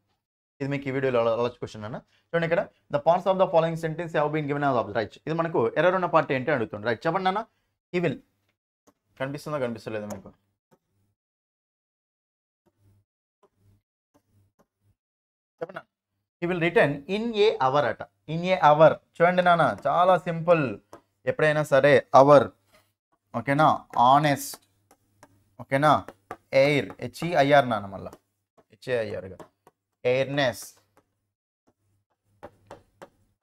ఇది మీకు ఈ వీడియోలో లాస్ట్ క్వశ్చన్ అన్న. చూడండి ఇక్కడ, the parts of the following sentence have been given as object. Right, ఇది మనకు ఎర్రర్ ఉన్న పార్ట్ ఏంటి అడుగుతుంది. రైట్, చెప్పండి అన్న. ఈ విల్ కనిపిస్తుందా, కనిపిస్తలేదు మీకు? చెప్పండి. He will return in a hour అట. ఇన్ ఏ అవర్ చూడండి నాన్న, చాలా సింపుల్. ఎప్పుడైనా సరే అవర్, ఓకేనా, ఆనెస్ట్, ఓకేనా, ఎయిర్, HEIR నాన్న, మళ్ళీ HEIRగా, ఎయిర్నెస్,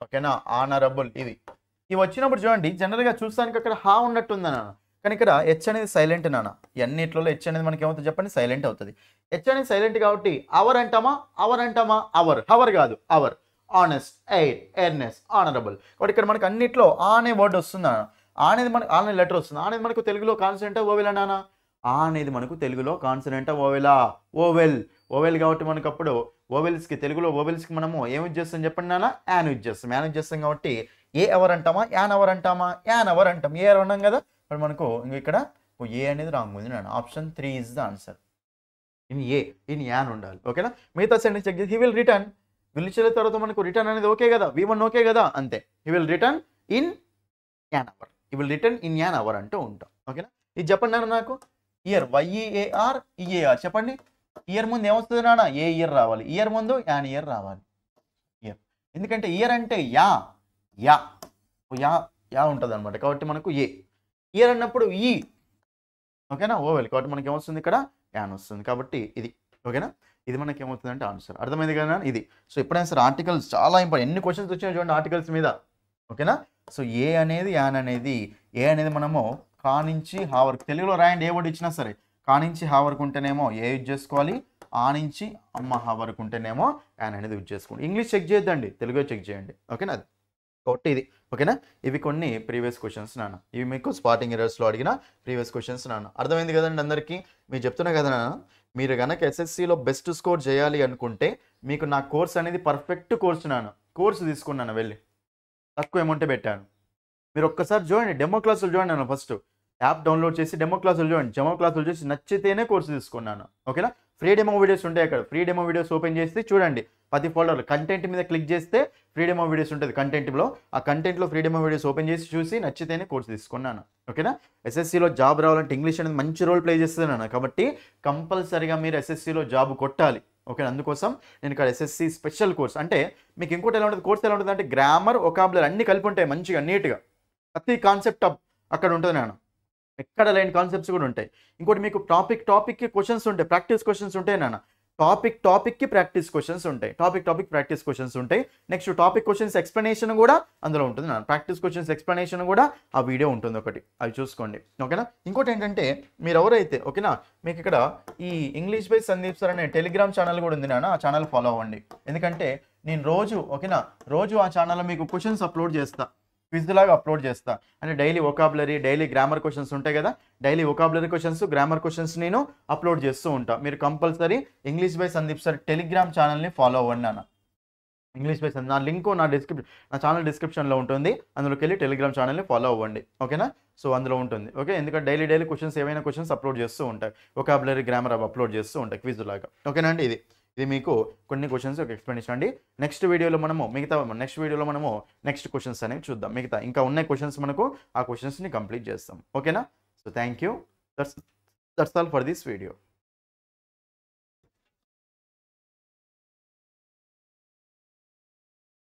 ఓకేనా, ఆనరబుల్, ఇవి వచ్చినప్పుడు చూడండి జనరల్గా చూస్తానికి అక్కడ హా ఉన్నట్టు ఉంది నాన్న, కానీ ఇక్కడ హెచ్ అనేది సైలెంట్ నాన్న. ఇవన్నిట్లో హెచ్ అనేది మనకి ఏమవుతుంది చెప్పండి, సైలెంట్ అవుతుంది. హెచ్ అనేది సైలెంట్ కాబట్టి అవర్ అంటామా, అవర్ అంటామా, అవర్, హవర్ కాదు, అవర్, ఆనెస్ట్, ఎయిర్, ఎయిర్నెస్, ఆనరబుల్. కాబట్టి ఇక్కడ మనకి అన్నిట్లో ఆ అనే వర్డ్ వస్తుంది. ఆ అనేది మనకు, ఆ అనే లెటర్ వస్తుంది. ఆ అనేది మనకు తెలుగులో కాన్సనెంటా, ఓవెల్ నాన్న? ఆ అనేది మనకు తెలుగులో కాన్సనెంటా, ఓవెలా? ఓవెల్. ఓవెల్ కాబట్టి మనకు అప్పుడు ఓవెల్స్కి, తెలుగులో ఓవెల్స్కి మనము ఏమి యూజ్ చేస్తాం చెప్పండి నాన్న, యాన్ యూజ్ చేస్తాం. యాన్ యూజ్ చేస్తాం కాబట్టి ఏ అవర్ అంటామా, యాన్ అవర్ అంటామా? యాన్ అవర్ అంటాం. ఏ అవర్ అన్నాం కదా, ఇప్పుడు మనకు ఇక్కడ ఏ అనేది రాంగ్ ఉంది నాన్న. Option 3 is the answer. In a, in an ఉండాలి. ఓకేనా? మిగతా సెంటెన్స్ చెక్ చేసి, హీ విల్ రిటర్న్, విల్ ఇచ్చిన తర్వాత మనకు రిటర్న్ అనేది ఓకే కదా, V1 ఓకే కదా, అంతే. He will return in an hour, he will return in an hour అంటూ ఉంటాం. ఓకేనా? ఇది చెప్పండి నాన్న నాకు. ఇయర్, YEAR, EAR చెప్పండి. ఇయర్ ముందు ఏమొస్తుంది నాన్న, ఏ ఇయర్ రావాలి. ఇయర్ ముందు యాన్ ఇయర్ రావాలి. ఇయర్, ఎందుకంటే ఇయర్ అంటే యా, యా యా యా ఉంటుంది అనమాట. కాబట్టి మనకు ఏ. ఇయర్ అన్నప్పుడు ఈ, ఓకేనా, ఓవెల్. కాబట్టి మనకి ఏమొస్తుంది ఇక్కడ, యాన్ వస్తుంది. కాబట్టి ఇది, ఓకేనా, ఇది మనకి ఏమవుతుందంటే ఆన్సర్. అర్థమైంది కదా ఇది. సో ఎప్పుడైనా సరే ఆర్టికల్స్ చాలా ఇంపార్టెంట్. ఎన్ని క్వశ్చన్స్ వచ్చాయో చూడండి ఆర్టికల్స్ మీద, ఓకేనా. సో ఏ అనేది, యాన్ అనేది, ఏ అనేది మనము కా నుంచి హా వరకు తెలుగులో రాయండి. ఏ వర్డ్ ఇచ్చినా సరే కా నుంచి హా వరకు ఉంటేనేమో ఏ యూజ్ చేసుకోవాలి, ఆ నుంచి అమ్మ హా వరకు ఉంటేనేమో యాన్ అనేది యూజ్ చేసుకోండి. ఇంగ్లీష్ చెక్ చేయొద్దండి, తెలుగు చెక్ చేయండి. ఓకేనా? అది కాబట్టి ఇది, ఓకేనా. ఇవి కొన్ని ప్రీవియస్ క్వశ్చన్స్ నాన్న. ఇవి మీకు స్పాటింగ్ ఎర్రర్స్లో అడిగిన ప్రీవియస్ క్వశ్చన్స్ నాన్న. అర్థమైంది కదండి అందరికీ? మీరు చెప్తున్నా కదా నాన్న, మీరు గనక ఎస్ఎస్సిలో బెస్ట్ స్కోర్ చేయాలి అనుకుంటే మీకు నా కోర్స్ అనేది పర్ఫెక్ట్ కోర్సు తీసుకున్నాను, వెళ్ళి తక్కువ అమౌంటే పెట్టాను. మీరు ఒక్కసారి చూడండి, డెమో క్లాసులు చూడండి. నేను ఫస్ట్ యాప్ డౌన్లోడ్ చేసి డెమో క్లాసులు చూడండి. డెమో క్లాసులు చూసి నచ్చితేనే కోర్సు తీసుకున్నాను. ఓకేనా? ఫ్రీ డెమో వీడియోస్ ఉంటాయి అక్కడ. ఫ్రీ డెమో వీడియోస్ ఓపెన్ చేసి చూడండి. 10 ఫోల్డర్లు కంటెంట్ మీద క్లిక్ చేస్తే ఫ్రీ డెమో వీడియోస్ ఉంటుంది కంటెంట్లో. ఆ కంటెంట్లో ఫ్రీ డెమో వీడియోస్ ఓపెన్ చేసి చూసి నచ్చితేనే కోర్సు తీసుకున్నాను. ఓకేనా? ఎస్ఎస్సిలో జాబ్ రావాలంటే ఇంగ్లీష్ అనేది మంచి రోల్ ప్లే చేస్తున్నాను కాబట్టి కంపల్సరీగా మీరు ఎస్ఎస్సిలో జాబ్ కొట్టాలి. ఓకే, అందుకోసం నేను ఇక్కడ ఎస్ఎస్సి స్పెషల్ కోర్స్ అంటే మీకు ఇంకోటి ఎలా ఉంటుంది, కోర్స్ ఎలా ఉంటుంది అంటే గ్రామర్, వొకాబులరీ అన్ని కలిపి ఉంటాయి మంచిగా నీట్గా. ప్రతి కాన్సెప్ట్ అక్కడ ఉంటుంది నాన్న, ఎక్కడ లేని కాన్సెప్ట్స్ కూడా ఉంటాయి. ఇంకోటి మీకు టాపిక్కి క్వశ్చన్స్ ఉంటాయి, ప్రాక్టీస్ క్వశ్చన్స్ ఉంటాయి నాన్న. టాపిక్కి ప్రాక్టీస్ క్వశ్చన్స్ ఉంటాయి. టాపిక్ ప్రాక్టీస్ క్వశ్చన్స్ ఉంటాయి. నెక్స్ట్ టాపిక్ క్వశ్చన్స్ ఎక్స్ప్లెనేషన్ కూడా అందులో ఉంటుంది నాన్న. ప్రాక్టీస్ క్వశ్చన్స్ ఎక్స్ప్లెనేషన్ కూడా ఆ వీడియో ఉంటుంది ఒకటి, అవి చూసుకోండి. ఓకేనా? ఇంకోటి ఏంటంటే మీరు ఎవరైతే ఓకేనా మీకు ఇక్కడ ఈ ఇంగ్లీష్ బై సందీప్ సార్ అనే టెలిగ్రామ్ ఛానల్ కూడా ఉంది నాన్న. ఆ ఛానల్ ఫాలో అవ్వండి. ఎందుకంటే నేను రోజు ఆ ఛానల్లో మీకు క్వశ్చన్స్ అప్లోడ్ చేస్తా, క్విజ్ లాగా అప్లోడ్ చేస్తా. అంటే daily vocabulary, daily grammar questions ఉంటాయి కదా, daily vocabulary questions, grammar questions నేను అప్లోడ్ చేస్తూ ఉంటా. మీరు compulsory English by Sandeep sir Telegram ఛానల్ని ఫాలో అవ్వండి నాన్న. ఇంగ్లీష్ బై సందీప్, నా లింక్ నా ఛానల్ డిస్క్రిప్షన్లో ఉంటుంది. అందులోకి వెళ్ళి టెలిగ్రామ్ ఛానల్ని ఫాలో అవ్వండి. ఓకేనా? సో అందులో ఉంటుంది. ఓకే, ఎందుకంటే డైలీ క్వశ్చన్స్ ఏమైనా క్వశ్చన్స్ అప్లోడ్ చేస్తూ ఉంటాయి, వొకాబులరీ, గ్రామర్ అవి అప్లోడ్ చేస్తూ ఉంటాయి క్విజ్ లాగా. ఓకేనా అండి? ఇది మీకు కొన్ని క్వశ్చన్స్ ఒక ఎక్స్ప్లెనేషన్ అండి. నెక్స్ట్ వీడియోలో మనము నెక్స్ట్ క్వశ్చన్స్ అనేవి చూద్దాం. ఇంకా ఉన్న క్వశ్చన్స్ మనకు ఆ క్వశ్చన్స్ని కంప్లీట్ చేస్తాం. ఓకేనా? So thank you. That's all for this video.